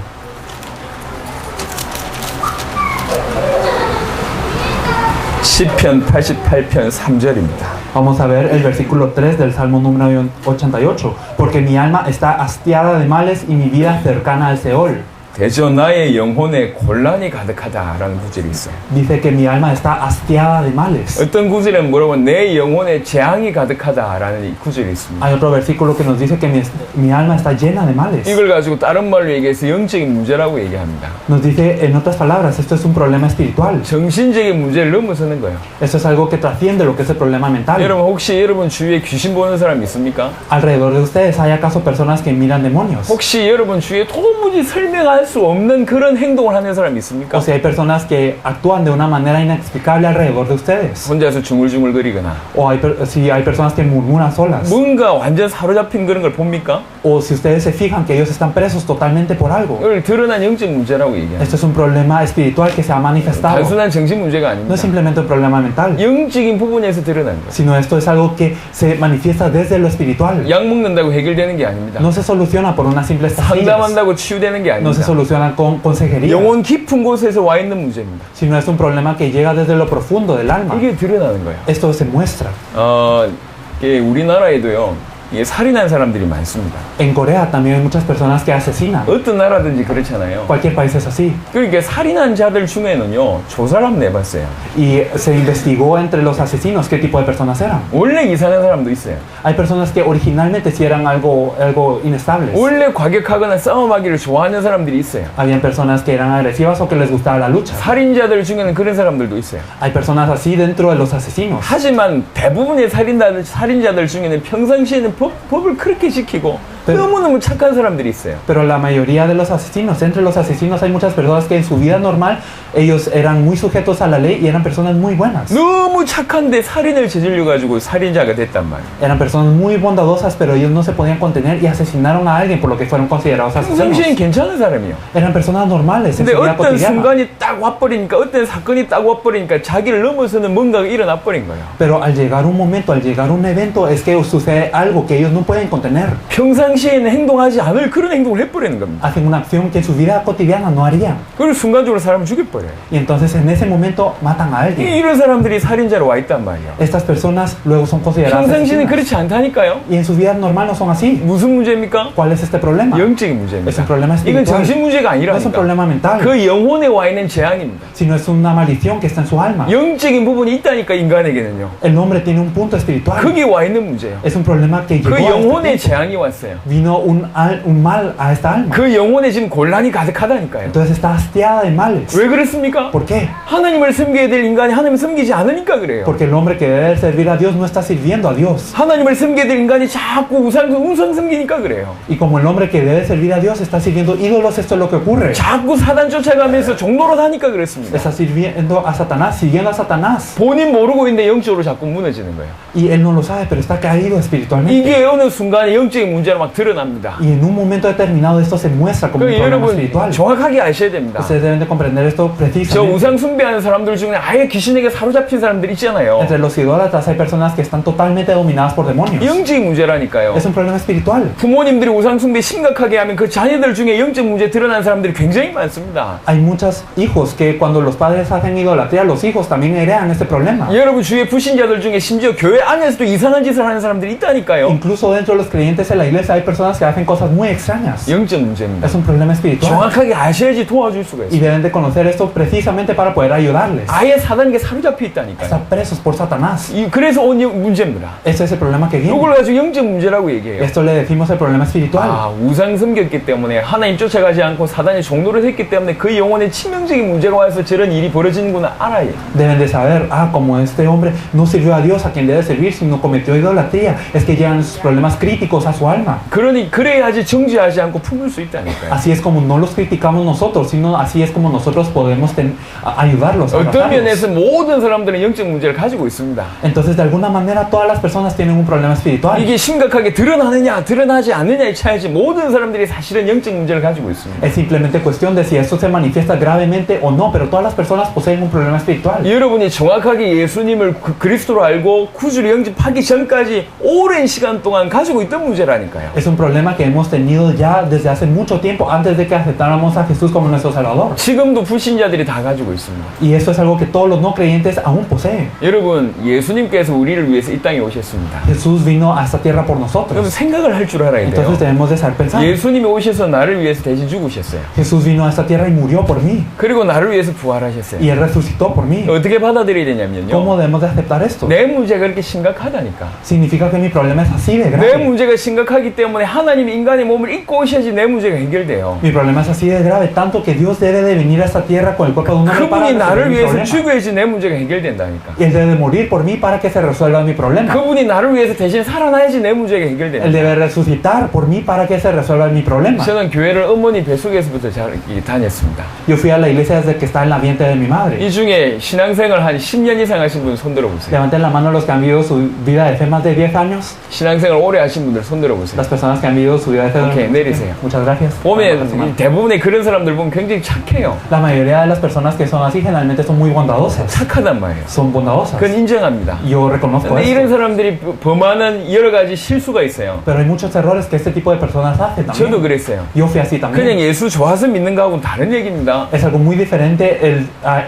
시편 88편 3절입니다. Vamos a ver el versículo 3 del Salmo número 88. Porque mi alma está hastiada de males y mi vida cercana al Seol. 대저 나의 영혼에 곤란이 가득하다라는 구절이 있어요. Dice que mi alma está hastiada de males. 어떤 구절은 뭐라고 내 영혼에 재앙이 가득하다라는 이 구절이 있습니다. Hay otro versículo que nos dice que mi alma está llena de males. 이걸 가지고 다른 말로 얘기해서 영적인 문제라고 얘기합니다. Nos dice, en otras palabras, esto es un problema espiritual. 정신적인 문제를 넘어서는 거예요. Esto es algo que trasciende lo que es el problema mental. 여러분 혹시 여러분 주위에 귀신 보는 사람 있습니까? Alrededor de ustedes hay acaso personas que miran demonios. 혹시 여러분 주위에 도무지 설명할 수 없는 그런 행동을 하는 사람 있습니까? O si hay personas que actúan de una manera inexplicable alrededor de ustedes. 혼자서 중얼중얼거리거나 O si hay personas que murmuran solas. 뭔가 완전 사로잡힌 그런 걸 봅니까? O si ustedes se fijan que ellos están presos totalmente por algo. 이걸 드러난 영적 문제라고 얘기합니다. Esto es un problema espiritual que se ha manifestado. 단순한 정신 문제가 No 아닙니다. es simplemente un problema mental, 영적인 부분에서 드러난 거예요. sino esto es algo que se manifiesta desde lo espiritual. 약 먹는다고 해결되는 게 아닙니다. No se soluciona por unas simples pastillas. 상담한다고 치유되는 게 No se 아닙니다. soluciona con consejería, 영혼 깊은 곳에서 와 있는 문제입니다. sino es un problema que llega desde lo profundo del alma. 이게 드러나는 거예요. Esto se muestra. 이게 우리나라에도요. 이게 살인한 사람들이 많습니다. En Corea también hay muchas personas que asesinan. 어떤 나라든지 그렇잖아요. Cualquier país es así. 그러니까 살인한 자들 중에는요. 조사를 한번 해봤어요. Y se investigó entre los asesinos qué tipo de personas eran. 원래 이상한 사람도 있어요. Hay personas que originalmente sí eran algo inestables. 원래 과격하거나 싸움하기를 좋아하는 사람들이 있어요. Habían personas que eran agresivas o que les gustaba la lucha. 살인자들 중에는 그런 사람들도 있어요. Hay personas así dentro de los asesinos. 하지만 대부분의 살인자들 중에는 평상시에는 법을 그렇게 지키고 너무너무 착한 사람들이 있어요. Pero la mayoría de los asesinos, entre los asesinos hay muchas personas que en su vida normal ellos eran muy sujetos a la ley y eran personas muy buenas. 너무 착한데 살인을 저질러 가지고 살인자가 됐단 말이에요. Eran personas muy bondadosas, pero ellos no se podían contener y asesinaron a alguien por lo que fueron considerados 평상시엔 asesinos. 괜찮은 사람이요. Eran personas normales en 근데 su vida 어떤 cotidiana. 순간이 딱 와버리니까 어떤 사건이 딱 와버리니까 자기를 넘어서는 뭔가가 일어나 버린 거예요. Pero al llegar un momento, al llegar un evento, es que sucede algo que ellos no pueden contener. 평상시에는 행동하지 않을 그런 행동을 해버리는 겁니다. Hacen una acción que en su vida cotidiana no harían. 그리고 순간적으로 사람을 죽여버려요. Y entonces en ese momento matan a alguien. 이런 사람들이 살인자로 와 있단 말이에요. Estas personas luego son consideradas 평상시에는 asesinas. 그렇지 않다니까요. Y en su vida normal no son así. 무슨 문제입니까? ¿Cuál es este problema? 영적인 Es 문제입니다. un problema 이건 espiritual. 정신 문제가 No es un 아니라니까. problema mental, 그 영혼에 와 있는 재앙입니다. sino es una maldición que está en su alma. 영적인 부분이 있다니까 인간에게는요. El hombre tiene un punto espiritual. 그게 와 있는 문제예요. Es un problema que llegó 그 a este 영혼에 punto. 재앙이 왔어요. Vino un mal a esta alma. 그 영혼에 지금 곤란이 가득하다니까요. Entonces está hastiada de males. 왜 그렇습니까? ¿Por qué? 하나님을 섬겨야 될 인간이 하나님을 섬기지 않으니까 그래요. Porque el hombre que debe servir a Dios no está sirviendo a Dios. 하나님을 섬겨야 될 인간이 자꾸 우상 섬기니까 그래요. Y como el hombre que debe servir a Dios está sirviendo ídolos, esto es lo que ocurre. 자꾸 사단 쫓아가면서 종로로 다니까 그렇습니다. Está sirviendo a Satanás, siguiendo a Satanás. 본인 모르고 있는데 영적으로 자꾸 무너지는 거예요. Y él no lo sabe, pero está caído espiritualmente. 이게 어느 순간에 영적인 문제로 막 드러납니다. Y en un momento determinado esto se muestra como un 그 problema 여러분 espiritual. 정확하게 아셔야 됩니다. Ustedes deben de comprender esto 저 precisamente. 우상 숭배하는 사람들 중에 아예 귀신에게 사로잡힌 사람들 있잖아요. Entre los idólatras hay personas que están totalmente dominadas por demonios. 영적인 문제라니까요. Es un problema espiritual. 부모님들이 우상 숭배 심각하게 하면 그 자녀들 중에 영적 문제 드러난 사람들이 굉장히 많습니다. Hay muchos hijos que cuando los padres hacen idolatría, los hijos también heredan este problema. 여러분 주위에 불신자들 중에 심지어 교회 안에서도 이상한 짓을 하는 사람들이 있다니까요. Incluso dentro de los creyentes en la iglesia hay personas que hacen cosas muy extrañas. 영적 문제입니다. Es un problema espiritual. 정확하게 아셔야지 도와줄 수가 Y 있어요. deben de conocer esto precisamente para poder ayudarles. 아예 사단에게 사로잡혀 있다니까요. Están presos por Satanás. 그래서 온 문제입니다. Ese es el problema que viene. 이걸 가지고 영적 문제라고 얘기해요. Esto le decimos el problema espiritual. 아, 우상 섬겼기 때문에 하나님 쫓아가지 않고 사단이 종노릇 했기 때문에 그 영혼에 치명적인 문제가 와서 저런 일이 벌어지는구나 알아요. Deben de saber, como este hombre no sirvió a Dios a quien debe servir, sino cometió idolatría, es que llegan sus problemas críticos a su alma. 그래야지 정죄하지 않고 품을 수 있다니까요. Así es como no los criticamos nosotros, sino así es como nosotros podemos ayudarlos. 어떤 abrazarlos. 면에서 모든 사람들은 영적 문제를 가지고 있습니다. Entonces, de alguna manera, todas las personas tienen un problema espiritual. 이게 심각하게 드러나느냐 드러나지 않느냐의 차이지 모든 사람들이 사실은 영적 문제를 가지고 있습니다. Es simplemente cuestión de si esto se manifiesta gravemente o no, pero todas las personas poseen un problema espiritual. 여러분이 정확하게 예수님을 그리스도로 알고 구주를 영접하기 전까지 오랜 시간 동안 가지고 있던 문제라니까요. Es un problema que hemos tenido ya desde hace mucho tiempo antes de que aceptáramos a Jesús como nuestro Salvador. 지금도 불신자들이 다 가지고 있습니다. Y esto es algo que todos los no creyentes aún poseen. 여러분, 예수님께서 우리를 위해서 이 땅에 오셨습니다. Jesús vino a esta tierra por 그럼 nosotros. 생각을 할 줄 알아야 돼요. Entonces debemos de estar pensando. 예수님이 오셔서 나를 위해서 대신 죽으셨어요. Jesús vino a esta tierra y murió por mí. 그리고 나를 위해서 부활하셨어요. Y Él resucitó por mí. 어떻게 받아들여야 되냐면요. ¿Cómo debemos de aceptar esto? 내 문제가 그렇게 심각하다니까. Significa que mi problema es así de 내 grave. 문제가 심각하기 때문에 하나님이 인간의 몸을 입고 오셔야지 내 문제가 해결돼요. Mi problema es así de grave, tanto que Dios debe de venir a esta tierra con el cuerpo de un hombre para 그분이 resolver 나를 mi 위해서 problema. 죽어야지 내 문제가 해결된다니까. Y Él debe de morir por mí para que se resuelva mi problema. 그분이 나를 위해서 대신 살아나야지 내 문제가 Él 해결된다. debe resucitar por mí para que se resuelva mi problema. 저는 교회를 어머니 뱃속에서부터 잘 다녔습니다. Yo fui a la iglesia desde que estaba en la vientre de mi madre. 이 중에 신앙생활 한 10년 이상 하신 분 손들어 보세요. Levanten la mano los que han vivido su vida de fe más de 10 años. 신앙생활 오래 하신 분들 손들어 보세요. Las personas que han vivido su vida de fe. Ok, 내리세요. Muchas gracias. 보면 대부분의 그런 사람들 보면 굉장히 착해요. La mayoría de las personas que son así generalmente son muy bondadosas. 착하단 말이에요. Son bondadosas. 그건 인정합니다. Yo reconozco 근데 이런 esto. 사람들이 범하는 여러 가지 실수가 있어요. Pero hay muchos errores que este tipo de personas hacen 저도 también. 그랬어요. Yo fui así 그냥 también. 예수 좋아서 믿는 거하고는 다른 얘기입니다. Es algo muy diferente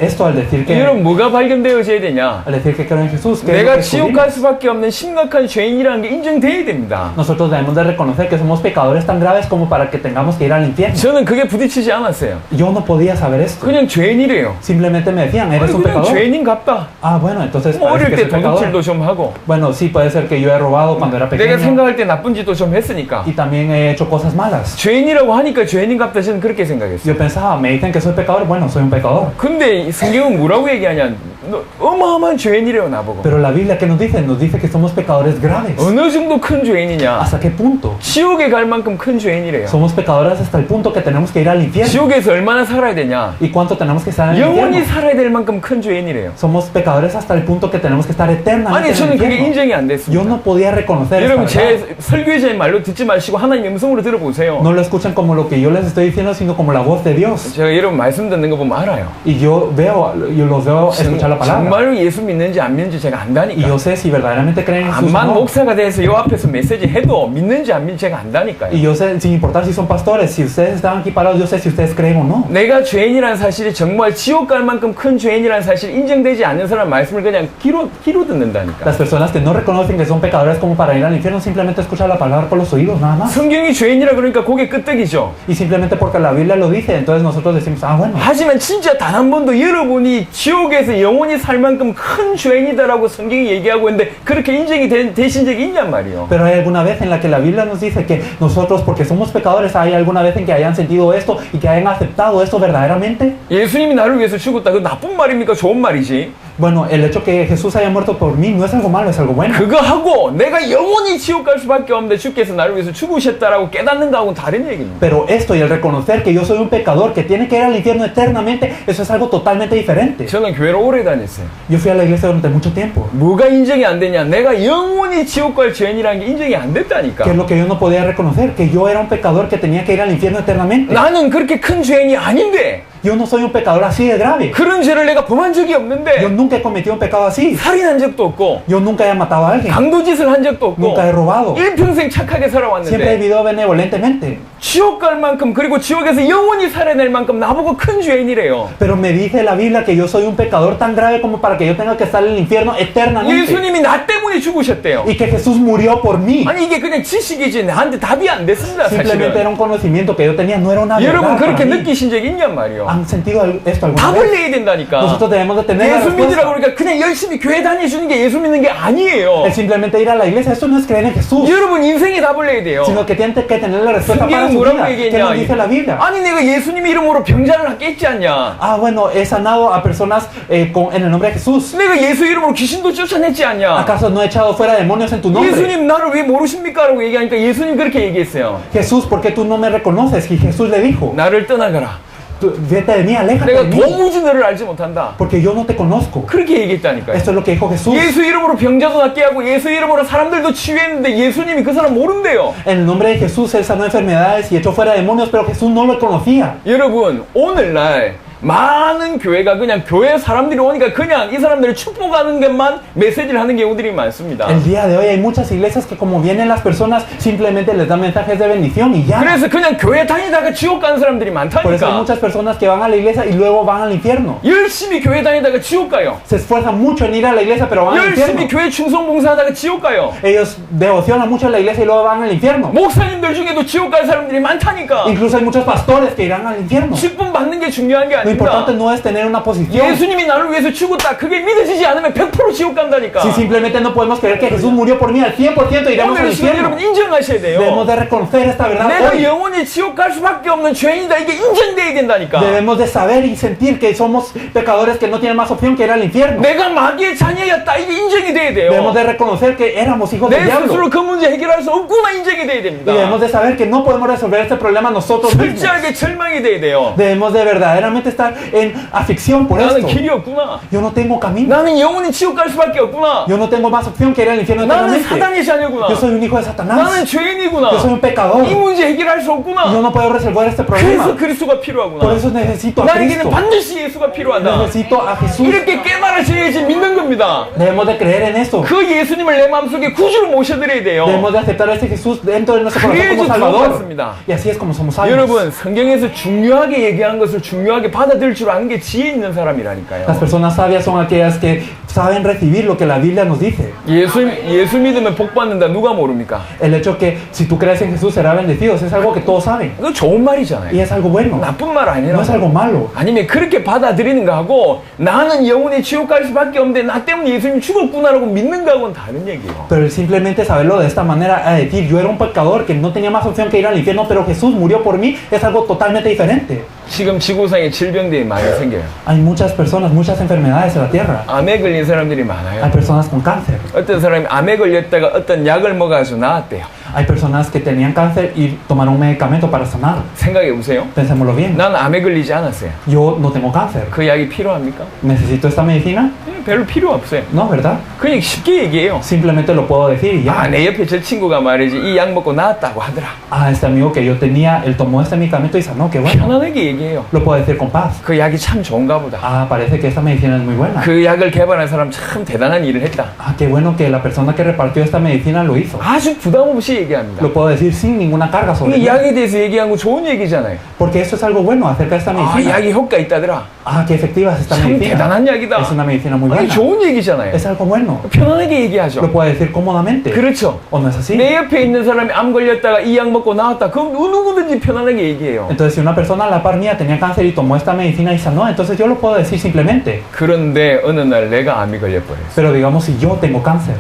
esto al decir que 여러분 뭐가 발견되어져야 되냐? creo en Jesús. Que es lo 내가 que 지옥 descubrimos. 갈 수밖에 없는 심각한 죄인이라는 게 인정돼야 됩니다. Nosotros debemos de reconocer que somos pecadores tan graves como para que tengamos que ir al infierno. 저는 그게 부딪히지 않았어요. Yo no podía saber esto. 그냥 죄인이래요. Simplemente me decían, eres 아니, un 그냥 pecador. 죄인인 같다. Ah, bueno, entonces 뭐 parece 어릴 que 때 soy pecador. 도둑질도 좀 하고 Bueno, sí, puede ser que yo he robado cuando era 내가 pequeño 생각할 때 나쁜 짓도 좀 했으니까 y también he hecho cosas malas. 죄인이라고 하니까 죄인인 같다 저는 그렇게 생각했어요. Yo pensaba, me dicen que soy pecador, bueno, soy un pecador. 근데 이 성경은 뭐라고 얘기하냐? 너 어마어마한 죄인이래요 나보고. Pero la Biblia, ¿qué nos dice? Nos dice que somos pecadores graves. 어느 정도 큰 죄인이냐? ¿Hasta qué punto? 지옥에 갈 만큼 큰 죄인이래요. Somos pecadores hasta el punto que tenemos que ir al infierno. 지옥에서 얼마나 살아야 되냐? ¿Y cuánto tenemos que estar en el 영원히 infierno? 살아야 될 만큼 큰 죄인이래요. Somos pecadores hasta el punto que tenemos que estar eternamente 아니 en el 저는 그게 infierno. 인정이 안 Yo 됐습니다. no podía reconocer 여러분 esta verdad. 제 설교자의 말로 듣지 마시고 하나님의 음성으로 들어보세요. No lo escuchan como lo que yo les estoy diciendo, sino como la voz de Dios. 제가 여러분 말씀 듣는 거 보면 알아요. Y yo los veo escuchar la palabra. 정말로 예수 믿는지 안 믿는지 제가 Y 안다니까. yo sé si verdaderamente creen en Jesús o 암만 no. 목사가 돼서 요 앞에서 메시지 해도 믿는지 안 믿는지 제가 안다니까요. Y yo sé, sin importar si son pastores, si ustedes están aquí parados, yo sé si ustedes creen o no. 내가 죄인이라는 사실이 정말 지옥 갈 만큼 큰 죄인이라는 사실이 인정되지 않는 사람 말씀을 그냥 귀로 듣는다니까. Las personas que no reconocen que son pecadores como para ir al infierno simplemente escuchan la palabra por los oídos, nada más. 성경이 죄인이라 그러니까 그게 끄떡이죠. Y simplemente porque la Biblia lo dice, entonces nosotros decimos, ah, bueno. 하지만 진짜 단 한 번도 여러분이 지옥에서 영원히 살 만큼 큰 죄인이다라고 성경이 얘기하고 있는데 그렇게 인정이 되신 적이 있냔 말이에요. Pero hay alguna vez en la que la Biblia nos dice que nosotros, porque somos pecadores, hay alguna vez en que hayan sentido esto y que hayan aceptado esto verdaderamente. 예수님이 나를 위해서 죽었다. 그 나쁜 말입니까? 좋은 말이지. Bueno, el hecho que Jesús haya muerto por mí no es algo malo, es algo bueno. 그거 하고 내가 영원히 지옥 갈 수밖에 없는데 주께서 나를 위해서 죽으셨다라고 깨닫는 거하고는 다른 얘기입니다. Pero esto y el reconocer que yo soy un pecador que tiene que ir al infierno eternamente, eso es algo totalmente diferente. 저는 교회를 오래 다녔어요. Yo fui a la iglesia durante mucho tiempo. 뭐가 인정이 안 되냐? 내가 영원히 지옥 갈 죄인이라는 게 인정이 안 됐다니까. Que es lo que yo no podía reconocer, que yo era un pecador que tenía que ir al infierno eternamente. 나는 그렇게 큰 죄인이 아닌데 Yo no soy un pecador así de grave. 그런 죄를 내가 범한 적이 Yo 없는데 nunca he cometido un pecado así. 살인한 적도 없고 Yo nunca he matado a alguien. 강도짓을 한 적도 없고 Nunca he robado. 일평생 착하게 Siempre he 살아왔는데 vivido benevolentemente. 지옥 갈 만큼 그리고 지옥에서 영원히 살아야 될 만큼 나보고 큰 죄인이래요. Pero me dice la Biblia que yo soy un pecador tan grave como para que yo tenga que estar en el infierno eternamente. 예수님이 나 때문에 죽으셨대요. Y que Jesús murió por mí. 아니 이게 그냥 지식이지 나한테 답이 안 됐습니다. Simplemente era 사실은. un conocimiento que yo tenía, no era una 여러분 verdad 그렇게 para mí. 느끼신 적이 있냔 말이요. ¿Han sentido esto alguna 답을 vez? 내야 된다니까. Nosotros debemos de tener la 예수 믿으라고 respuesta. 그러니까 그냥 열심히 교회 다니시는 게 예수 믿는 게 아니에요. El simplemente ir a la iglesia, eso no es creer en Jesús, 여러분 인생에 답을 내야 돼요. sino que tienen que tener la respuesta para 성경은 su 뭐라고 vida. ¿Qué 얘기했냐? nos dice la Biblia? 아니 내가 예수님 이름으로 병자를 깼지 않냐? Ah, bueno, he sanado a personas en el nombre de Jesús. 내가 예수 이름으로 귀신도 쫓아냈지 않냐? ¿Acaso no he echado fuera demonios en tu nombre? 예수님 나를 왜 모르십니까? 라고 얘기하니까 예수님 그렇게 얘기했어요. Jesús, ¿por qué tú no me reconoces? Y Jesús le dijo, 나를 떠나가라. Vete de mí, aléjate 내가 de mí, 도무지 너를 알지 못한다. porque yo no te conozco. 그렇게 얘기했다니까요. Esto es lo que dijo Jesús. 예수 이름으로 병자도 낫게 하고 예수 이름으로 사람들도 치유했는데 예수님이 그 사람 모른대요. En el nombre de Jesús él sanó enfermedades y echó fuera demonios, pero Jesús no lo conocía. 여러분 오늘날 많은 교회가 그냥 교회 사람들이 오니까 그냥 이 사람들을 축복하는 것만 메시지를 하는 경우들이 많습니다. El día de hoy hay muchas iglesias que como vienen las personas simplemente les dan mensajes de bendición y ya. 그래서 그냥 교회 다니다가 지옥 가는 사람들이 Por eso hay 많다니까. muchas personas que van a la iglesia y luego van al infierno. 열심히 교회 다니다가 지옥 가요. Se esfuerzan mucho en ir a la iglesia pero van al 열심히 infierno. 교회 충성 봉사하다가 지옥 가요. Ellos devocionan mucho a la iglesia y luego van al infierno. 목사님들 중에도 지옥 갈 사람들이 많다니까. Incluso hay muchos pastores que irán al infierno. 직분 받는 게 중요한 게 Lo 아닙니다. importante no es tener una posición. 예수님이 나를 위해서 죽었다. 그게 믿어지지 않으면 100% 지옥 간다니까. Si simplemente no podemos creer que Jesús murió por mí al 100% iremos al 오늘 시간 infierno. 여러분 인정하셔야 Debemos 돼요. de reconocer esta verdad 내가 hoy. 영원히 지옥 갈 수밖에 없는 죄인이다. 이게 인정돼야 된다니까. Debemos de saber y sentir que somos pecadores que no tienen más opción que ir al infierno. 내가 마귀의 자녀였다. 이게 인정이 돼야 Debemos 돼요. de reconocer que éramos hijos del 내 diablo. 스스로 그 문제 해결할 수 없구나 인정이 돼야 Y 됩니다. debemos de saber que no podemos resolver este problema nosotros mismos. 철저하게 절망이 돼야 돼요. Debemos de verdaderamente estar en aflicción por 나는 esto. 길이 없구나. Yo no tengo camino. 나는 영원히 지옥 갈 수밖에 없구나. Yo no tengo más opción que ir al infierno 나는 eternamente. 사단의 자녀구나. Yo soy un hijo de 나는 Satanás. 죄인이구나. Yo soy un pecador. 이 문제 해결할 수 Yo 없구나. no puedo resolver este 그래서 problema. 그리스도가 Por 필요하구나. eso necesito a 나에게는 Cristo. 반드시 예수가 필요하다. Necesito a Jesús. 이렇게 깨달아져야지 믿는 겁니다. Debemos de creer en eso. 그 예수님을 내 마음속에 구주로 모셔드려야 돼요. Debemos de aceptar a este Jesús dentro de nuestro corazón como 그래야지 Salvador. 구원받습니다. Y así es como somos salvos. 여러분 성경에서 중요하게 얘기한 것을 중요하게 받아들일 줄 아는 게 지혜 있는 Las 사람이라니까요. personas sabias son aquellas que saben recibir lo que la Biblia nos dice. 예수 믿으면 복 받는다 누가 모릅니까? El hecho que si tú crees en Jesús será bendecido es algo que todos saben. 그거 좋은 말이잖아요. Y es algo bueno. 나쁜 말 No es algo 아니라. malo. 아니면 그렇게 받아들이는 거하고 나는 영원히 지옥 갈 수밖에 없는데 나 때문에 예수님 죽었구나라고 믿는 거하고는 다른 얘기예요. Pero el simplemente saberlo de esta manera, a decir yo era un pecador que no tenía más opción que ir al infierno, pero Jesús murió por mí, es algo totalmente diferente. 지금 지구상에 질병들이 많이 생겨요. Hay muchas personas, muchas enfermedades en la tierra. 암에 걸린 사람들이 Hay 많아요. personas con cáncer. 어떤 사람이 암에 걸렸다가 어떤 약을 먹어서 나았대요. Hay personas que tenían cáncer y tomaron un medicamento para sanar. 생각해 보세요. Pensémoslo bien. 난 암에 걸리지 않았어요. Yo no tengo cáncer. 그 약이 필요합니까? ¿Necesito esta medicina? 별로 필요 없어요. No, ¿verdad? 그냥 쉽게 얘기해요. Simplemente lo puedo decir y 아, ya. 내 옆에 저 친구가 말이지 이 약 먹고 나았다고 하더라. Ah, este amigo que yo tenía, él tomó este medicamento y sanó, qué bueno. 편안하게 얘기해요. Lo puedo decir con paz. 그 약이 참 좋은가 보다. Ah, parece que esta medicina es muy buena. 그 약을 개발한 사람 참 대단한 일을 했다. Ah, qué bueno que la persona que repartió esta medicina lo hizo. 아주 부담 없이 얘기합니다. Lo puedo decir sin ninguna carga sobre 이 mí. 약에 대해서 얘기한 거 좋은 얘기잖아요. Porque eso es algo bueno acerca de esta 아, medicina. 약이 효과 있다더라. Ah, qué efectiva es esta 참 medicina. 대단한 약이다. Es una medicina muy 아니, buena. 좋은 얘기잖아요. Es algo bueno. 편안하게 Lo 얘기하죠. puedo decir cómodamente. 그렇죠. ¿O no es así? 내 옆에 있는 사람이 암 걸렸다가 이 약 먹고 나왔다. 그럼 누구든지 편안하게 얘기해요. Entonces, si una persona a la par mía tenía cáncer y tomó esta medicina y sanó, entonces yo lo puedo decir simplemente. 그런데 어느 날 내가 암이 걸려버렸어. Pero digamos, si yo tengo cáncer,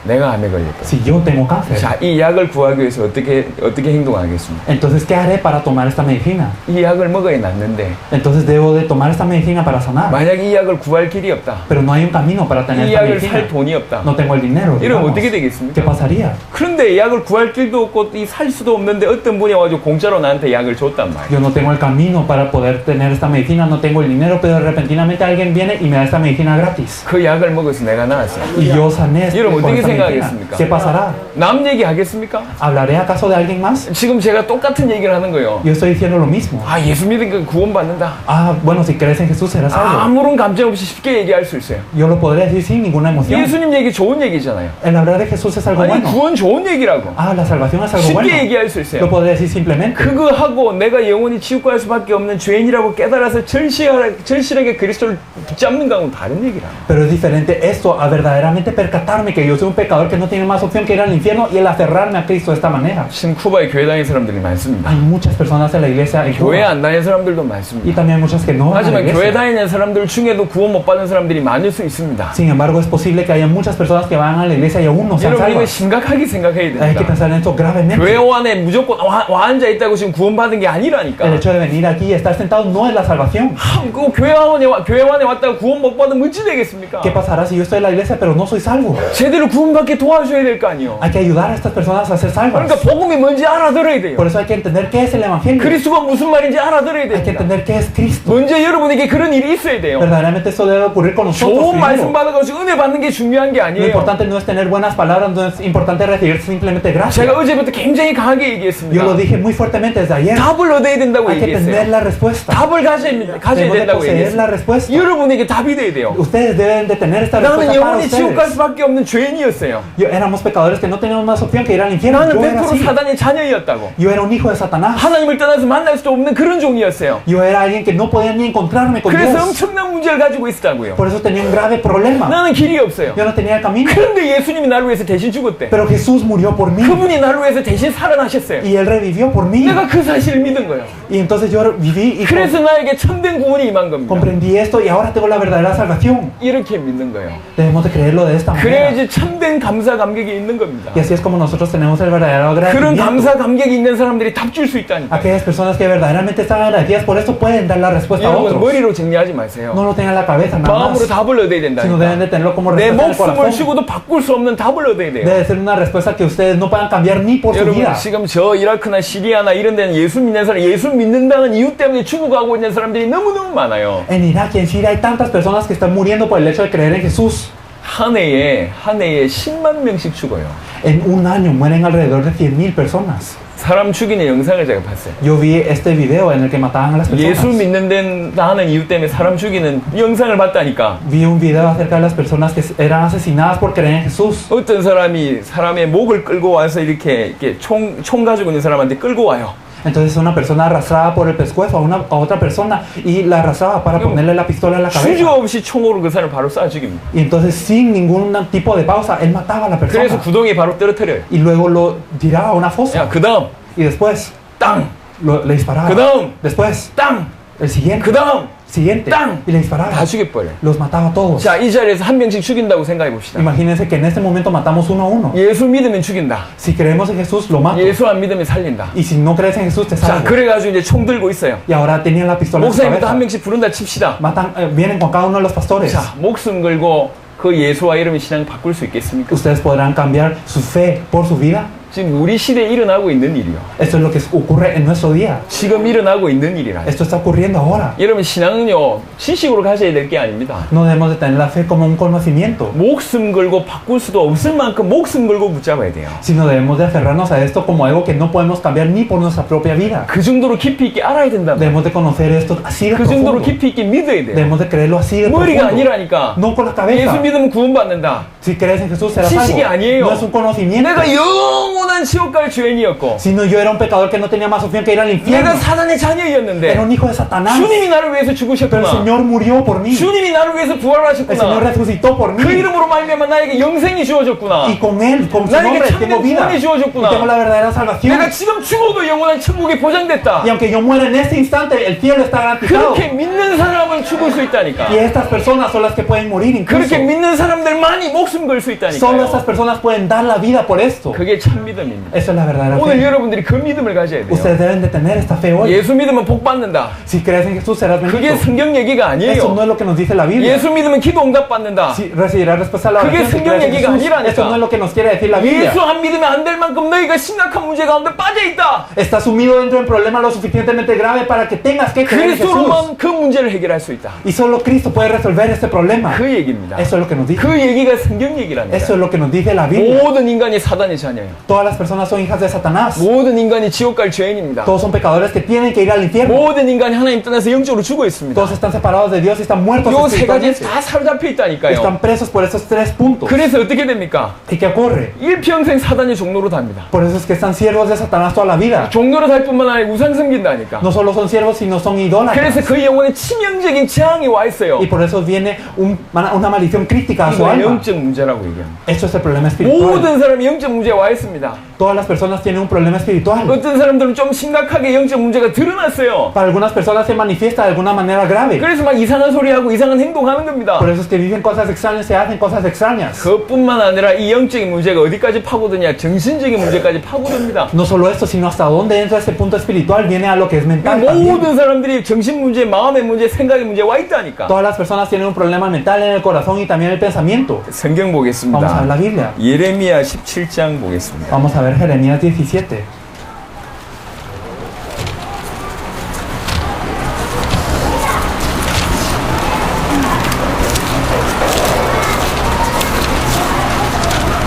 내가 암에 걸렸다. si yo tengo cáncer, 자, 이 약을 구하기 위해서 어떻게 행동하겠습니까? entonces, ¿qué haré para tomar esta medicina? 이 약을 먹어야 낫는데 Entonces, debo de tomar esta medicina para sanar. 만약 이 약을 구할 길이 없다. Pero no hay un camino para tener 이 esta 약을 살 medicina. 돈이 없다. No tengo el dinero. 이러면 digamos. 어떻게 ¿Qué 되겠습니까? pasaría? 그런데 약을 구할 길도 없고 이 살 수도 없는데 어떤 분이 와가지고 공짜로 나한테 약을 줬단 말이야. Yo no tengo el camino para poder tener esta medicina, no tengo el dinero, pero repentinamente alguien viene y me da esta medicina gratis. 그 약을 먹어서 내가 나았어. Y yo sané 여러분, con 어떻게 esta medicina. 생각하겠습니까? ¿Qué pasará? 남 얘기 하겠습니까? ¿Hablaré acaso de alguien más? 지금 제가 똑같은 얘기를 하는 거예요. Yo estoy diciendo lo mismo. 아, 예수 믿으니까 구원받는다. Ah, bueno, si crees en Jesús serás salvo. 아무런 감정 없이 쉽게 얘기할 수 있어요. Yo lo podré decir sin ninguna emoción. 예수님 얘기 좋은 얘기잖아요. El hablar de Jesús es algo 아니, bueno. 구원 좋은 얘기라고. Ah, la salvación es algo bueno. 쉽게 얘기할 수 Lo 있어요. podré decir simplemente. 그거 하고 내가 영원히 지옥 갈 수밖에 없는 죄인이라고 깨달아서 절실하게 그리스도를 붙잡는 거하고는 다른 얘기라. Pero es diferente esto a verdaderamente percatarme que yo soy un pecador que no tiene más opción que ir al infierno y el aferrarme a Cristo de esta manera. 지금 쿠바에 교회 다니는 사람들이 많습니다. Hay muchas personas en la iglesia en 교회 Cuba 안 다니는 사람들도 y 많습니다. también hay muchas que no van a la 하지만 교회 iglesia. 다니는 사람들 중에도 구원 못 받은 사람들이 많을 수 있습니다. Sin embargo, es posible que haya muchas personas que van a la iglesia y aún no sean 여러분 이거 salvas. 심각하게 생각해야 Hay que 됩니다. pensar en esto 교회 gravemente. 안에 무조건 와 앉아 있다고 지금 구원받은 게 아니라니까. El hecho de venir aquí y estar sentado no es la salvación. 그 교회 안에 왔다가 구원 못 받으면 어찌 되겠습니까? ¿Qué pasará si yo estoy en la iglesia pero no soy salvo? 제대로 구원 구원받게 도와줘야 될 거 아니에요. Hay que ayudar a estas personas a ser salvas. 그러니까 복음이 뭔지 알아들어야 돼요. Por eso hay que entender qué es el Evangelio. 그리스도가 무슨 말인지 알아들어야 Hay que 됩니다. entender qué es Cristo. 먼저 여러분에게 그런 일이 있어야 돼요. Verdaderamente eso debe ocurrir con nosotros. 좋은 말씀 primero. 받아가지고 은혜 받는 게 중요한 게 Lo 아니에요. importante no es tener buenas palabras, no es importante recibir simplemente gracia. 제가 어제부터 굉장히 강하게 Yo lo 얘기했습니다. dije muy fuertemente desde ayer. 답을 얻어야 된다고 Hay que tener 얘기했어요. la respuesta. 답을 가져야 Debemos de 된다고 poseer la 얘기했어요. respuesta. 여러분에게 답이 돼야 돼요. Ustedes deben de tener esta 나는 respuesta para 영원히 지옥 갈 ustedes. 수밖에 없는 죄인이었어요. Éramos pecadores que no teníamos más opción que ir al infierno. 나는 Yo era 100% así. 사단의 자녀였다고. Yo era un hijo de Satanás. 하나님을 떠나서 만날 수도 없는 그런 종이었어요. Yo era alguien que no podía ni encontrarme con 그래서 Dios. 엄청난 문제를 가지고 있었다고요. Por eso tenía un grave problema. 나는 길이 없어요. Yo no tenía el camino. 그런데 예수님이 나를 위해서 대신 죽었대. Pero Jesús murió por mí. 그분이 나를 위해서 대신 살아나셨어요. Y Él revivió por mí. 내가 그 사실을 믿은 거예요. Y entonces yo viví y 그래서 나에게 참된 구원이 임한 겁니다. comprendí esto y ahora tengo la verdadera salvación. 이렇게 믿는 거예요. Debemos de creerlo de esta manera. 그래야지 참된 감사 감격이 있는 겁니다. Y así es como nosotros tenemos el verdadero 그런 agradecimiento. 감사 감격이 있는 사람들이 답 줄 수 있다니까. Aquellas personas que verdaderamente están agradecidas por esto pueden dar la respuesta a 여러분 otros. 머리로 정리하지 마세요. No lo tengan en la cabeza nada 마음으로 más, 답을 얻어야 sino deben de 된다니까. tenerlo como 내 respuesta del 목숨을 corazón. 주고도 바꿀 수 없는 답을 얻어야 돼요. Debe ser una respuesta que ustedes no puedan cambiar ni por su 여러분 vida. 지금 저 이라크나 시리아나 이런 데는 예수 믿는 사람, 예수 믿는다는 이유 때문에 죽어가고 있는 사람들이 너무너무 많아요. En Irak y en Siria hay tantas personas que están muriendo por el hecho de creer en Jesús. 한 해에 10만 명씩 죽어요. En un año mueren alrededor de 100,000 personas. 사람 죽이는 영상을 제가 봤어요. Yo vi este video en el que mataban a las 예수 personas. 믿는다 하는 이유 때문에 사람 죽이는 영상을 봤다니까. Vi un video acerca de las personas que eran asesinadas por creer en Jesús. 어떤 사람이 사람의 목을 끌고 와서 이렇게 총 가지고 있는 사람한테 끌고 와요. Entonces una persona arrastraba por el pescuezo a otra persona y la arrastraba para ponerle la pistola en la 주저 cabeza. 없이 총으로 그 사람을 바로 쏴 죽입니다. Y entonces sin ningún tipo de pausa, él mataba a la 그래서 persona. 구덩이에 바로 떨어뜨려요. Y luego lo tiraba a una fosa. 야, 그 다음 Y después 땅, le disparaba. 그 다음 Después, 땅, el siguiente. 그 다음 Siguiente. 땅. Y le disparaba. 다 죽여버려요. Los mataba a todos. 자, 이 자리에서 한 명씩 죽인다고 생각해 봅시다. Imagínense que en este momento matamos uno a uno. 예수 믿으면 죽인다. Si creemos en Jesús, lo mato. 예수 안 믿으면 살린다. Y si no crees en Jesús, te 자, salvo. 그래가지고 이제 총 들고 있어요. Y ahora tenían la pistola en su 목사님부터 한 cabeza. 명씩 부른다 칩시다. Vienen con cada uno de los pastores. 자, 목숨 걸고 그 예수와 이름의 신앙 바꿀 수 있겠습니까? Ustedes podrán cambiar su fe por su vida. 지금 우리 시대에 일어나고 있는 일이요. Esto es lo que ocurre en nuestro día. 지금 일어나고 있는 일이라. Esto está ocurriendo ahora. 여러분 신앙은요 지식으로 가져야 될 게 아닙니다. No debemos de tener la fe como un conocimiento, 목숨 걸고 바꿀 수도 없을 만큼 목숨 걸고 붙잡아야 돼요. sino debemos de aferrarnos a esto como algo que no podemos cambiar ni por nuestra propia vida. 그 정도로 깊이 있게 알아야 된다. Debemos de conocer esto así de 그 정도로 profundo. 깊이 있게 믿어야 돼요. Debemos de creerlo así de 머리가 profundo. 아니라니까. No con la 예수 cabeza. 믿으면 구원받는다. Si crees en Jesús serás 지식이 salvo. 아니에요. No es un conocimiento. 내가 영원한 지옥 갈 죄인이었고 Sino yo era un pecador que no tenía más opción que ir al infierno. 내가 사단의 자녀였는데 Era un hijo de Satanás. 주님이 나를 위해서 Pero el 죽으셨구나. Señor murió por mí. 주님이 나를 위해서 El Señor 부활하셨구나. resucitó por 그 mí. 이름으로 말미암아 나에게 영생이 주어졌구나. Y con Él, con su 나에게 nombre, 참된 tengo vida. 구원이 Y 주어졌구나. tengo la verdadera salvación. 내가 지금 죽어도 영원한 천국이 보장됐다. Y aunque yo muera en este instante, el cielo está garantizado. 그렇게 믿는 사람은 죽을 수 있다니까. Y estas personas son las que pueden morir incluso. 그렇게 믿는 사람들만이 목숨 걸 수 Solo estas 있다니까요. personas pueden dar la vida por esto. 그게 참 믿음입니다. Eso es la verdadera 오늘 fe. 여러분들이 그 믿음을 가져야 돼요. Ustedes deben de tener esta fe hoy. 예수 믿으면 복 받는다. Si crees en Jesús serás 그게 bendito. 성경 얘기가 Eso 아니에요. no es lo que nos dice la Biblia. 예수 믿으면 기도 응답 받는다. Si recibirás respuesta a la 그게 oración si 성경 crees en 얘기가 Jesús. 아니라니까. Eso no es lo que nos quiere decir la Biblia. 예수 안 믿으면 안 될 만큼 너희가 심각한 문제 가운데 빠져 있다. Estás sumido dentro de un problema lo suficientemente grave para que tengas que creer en Jesús. 그리스도로만 그 문제를 해결할 수 있다. Y solo Cristo puede resolver este problema. 그 얘기입니다. Eso es lo que nos dice. 그 얘기가 성경 얘기랍니다. Eso es lo que nos dice la Biblia. 모든 인간이 사단의 자녀예요. Todas las personas son hijas de Satanás. 모든 인간이 지옥 갈 죄인입니다. Todos son pecadores que tienen que ir al infierno. 모든 인간이 하나님 떠나서 영적으로 죽어 있습니다. Todos están separados de Dios y están muertos 요 세 가지에 espiritualmente. 다 사로잡혀 있다니까요. Están presos por esos tres puntos. 그래서 어떻게 됩니까? ¿Y qué ocurre? 일평생 사단의 종로로 답니다. Por eso es que están siervos de Satanás toda la vida. 종로로 달 뿐만 아니라 우상 섬긴다니까. No solo son siervos, sino son idólatras. 그래서 그 영혼에 치명적인 재앙이 와 있어요. Y por eso viene una maldición crítica a su 이거 alma. 영적 문제라고 얘기합니다. Esto es el problema espiritual. 모든 사람이 영적 문제에 와 있습니다. Todas las personas tienen un problema espiritual. 어떤 사람들은 좀 심각하게 영적 문제가 드러났어요. Para algunas personas se manifiesta de alguna manera grave. 그래서 막 이상한 소리하고 이상한 행동하는 겁니다. Por eso es que dicen cosas extrañas, se hacen cosas extrañas. 그것뿐만 아니라 이 영적인 문제가 어디까지 파고드냐, 정신적인 문제까지 파고듭니다. No solo esto, sino hasta dónde entra este punto espiritual viene a lo que es mental también. 모든 사람들이 정신 문제, 마음의 문제, 생각의 문제 와 있다니까. Todas las personas tienen un problema mental en el corazón y también en el pensamiento. 성경 성경 보겠습니다. Vamos a ver la Biblia. 예레미야 17장 보겠습니다. Vamos a ver Jeremías 17.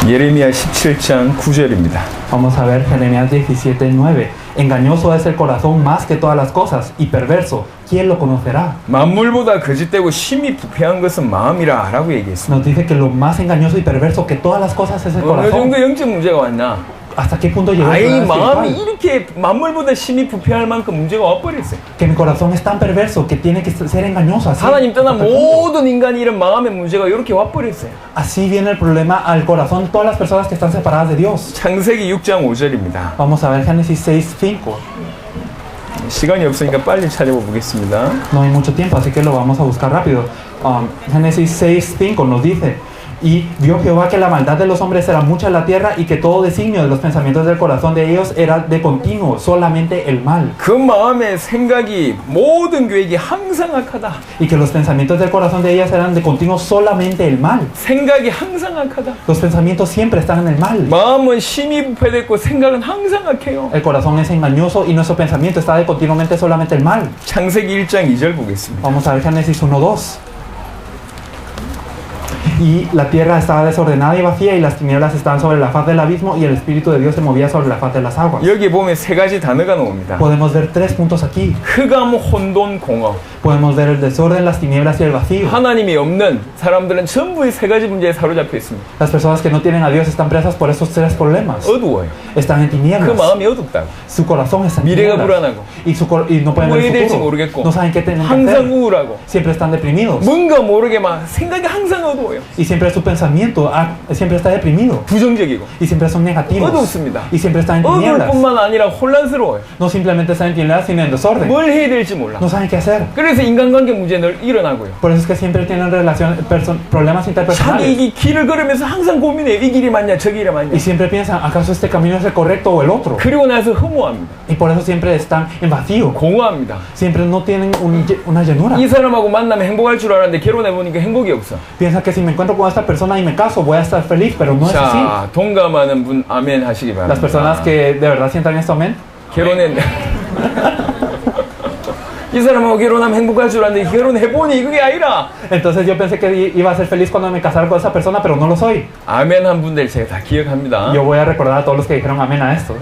예레미야 17장 9절입니다. Vamos a ver Jeremías 17:9. Engañoso es el corazón más que todas las cosas y perverso. ¿Quién lo conocerá? 만물보다 거짓되고 심히 부패한 것은 마음이라 라고 얘기했습니다. Nos dice que lo más engañoso y perverso que todas las cosas es el 어느 corazón. 정도 영적 문제가 왔나? ¿Hasta qué punto llegó el 아이 problema 마음이 espiritual? 이렇게 만물보다 심히 부패할 만큼 문제가 와버렸어요. Que mi corazón es tan perverso que tiene que ser engañoso. Así, 하나님 떠난 hasta el punto. 모든 인간이 이런 마음의 문제가 이렇게 와버렸어요. Así viene el problema al corazón de todas las personas que están separadas de Dios. 창세기 6장 5절입니다. Vamos a ver Génesis 6:5. 시간이 없으니까 빨리 찾아보겠습니다. No hay mucho tiempo, así que lo vamos a buscar rápido. Génesis 6:5 nos dice: Y vio Jehová que la maldad de los hombres era mucha en la tierra y que todo designio de los pensamientos del corazón de ellos era de continuo, solamente el mal. 그 마음의 생각이 모든 계획이 항상 악하다. Y que los pensamientos del corazón de ellas eran de continuo, solamente el mal. 생각이 항상 악하다. Los pensamientos siempre están en el mal. 마음은 심히 부패됐고 생각은 항상 악해요. El corazón es engañoso y nuestro pensamiento está de continuamente solamente el mal. 창세기 1장 2절 보겠습니다. Vamos a ver Génesis 1:2. Y la tierra estaba desordenada y vacía y las tinieblas estaban sobre la faz del abismo y el Espíritu de Dios se movía sobre la faz de las aguas. 여기 보면 세 가지 단어가 나옵니다. Podemos ver 3 puntos aquí. 흑암, 혼돈, 공허. Podemos ver el desorden, las tinieblas y el vacío. 하나님이 없는 사람들은 전부 이 세 가지 문제에 사로잡혀 있습니다. Las personas que no tienen a Dios están presas por esos 3 problemas. 어두워요. Están en 그 tinieblas. 마음이 어둡다고. Su corazón está en 미래가 tinieblas. 불안하고. Y no pueden 뭐 ver 해야 el 될지 futuro. 모르겠고. No saben qué tienen que 항상 hacer. 우울하고. Siempre están deprimidos. 뭔가 모르게 막 생각이 항상 어두워요. Y siempre su pensamiento siempre está deprimido. 부정적이고. Y siempre son negativos. 어둡습니다. Y siempre están en 어두울 tinieblas. 뿐만 아니라 혼란스러워요. No simplemente están en tinieblas, sino en desorden. 뭘 해야 될지 몰라. No saben qué hacer. 그래서 인간관계 문제 늘 일어나고요. Por eso es que siempre tienen problemas 자기 interpersonales. 이 길을 걸으면서 항상 고민해요. 이 길이 맞냐, 저 길이 맞냐. Y siempre piensan, ¿acaso este camino es el correcto o el otro? 그리고 나서 허무합니다. Y por eso siempre están en vacío. 공허합니다. Siempre no tienen una llenura. 이 사람하고 만나면 행복할 줄 알았는데 결혼해보니까 행복이 없어. Piensa que si me encuentro con esta persona y me caso, voy a estar feliz, pero no es así. 자, 동감하는 분 아멘 하시기 바랍니다. Las personas que de verdad sientan esto, amén. 결혼했네. 이 사람하고 결혼하면 행복할 줄 알았는데 결혼해보니 그게 아니라. Entonces yo pensé que iba a ser feliz cuando me casara con esa persona, pero no lo soy. 아멘 한 분들 제가 다 기억합니다. Yo voy a recordar a todos los que dijeron amén a esto.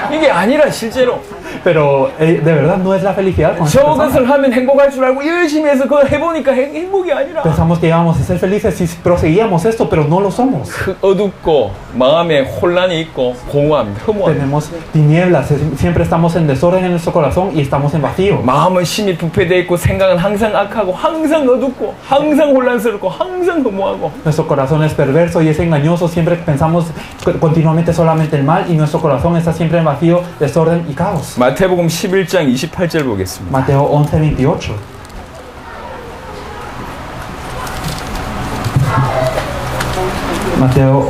이게 아니라 실제로 Pero de verdad no es la felicidad con esa persona. 저것을 하면 행복할 줄 알고 열심히 해서 그걸 해보니까 행복이 아니라. Pensamos que íbamos a ser felices si proseguíamos esto, pero no lo somos. 어둡고 마음에 혼란이 있고 공허합니다. 허무합니다. Tenemos tinieblas, siempre estamos en desorden en nuestro corazón y estamos en vacío. 마음은 심히 부패되어 있고 생각은 항상 악하고 항상 어둡고 항상 혼란스럽고 항상 허무하고. Nuestro corazón es perverso y es engañoso, siempre pensamos continuamente solamente el mal y nuestro corazón está siempre en vacío, desorden y caos. 마태복음 11장 28절 보겠습니다. Mateo 11:28. Mateo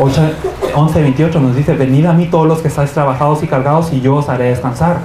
11:28 nos dice: Venid a mí todos los que estáis trabajados y cargados y yo os haré descansar.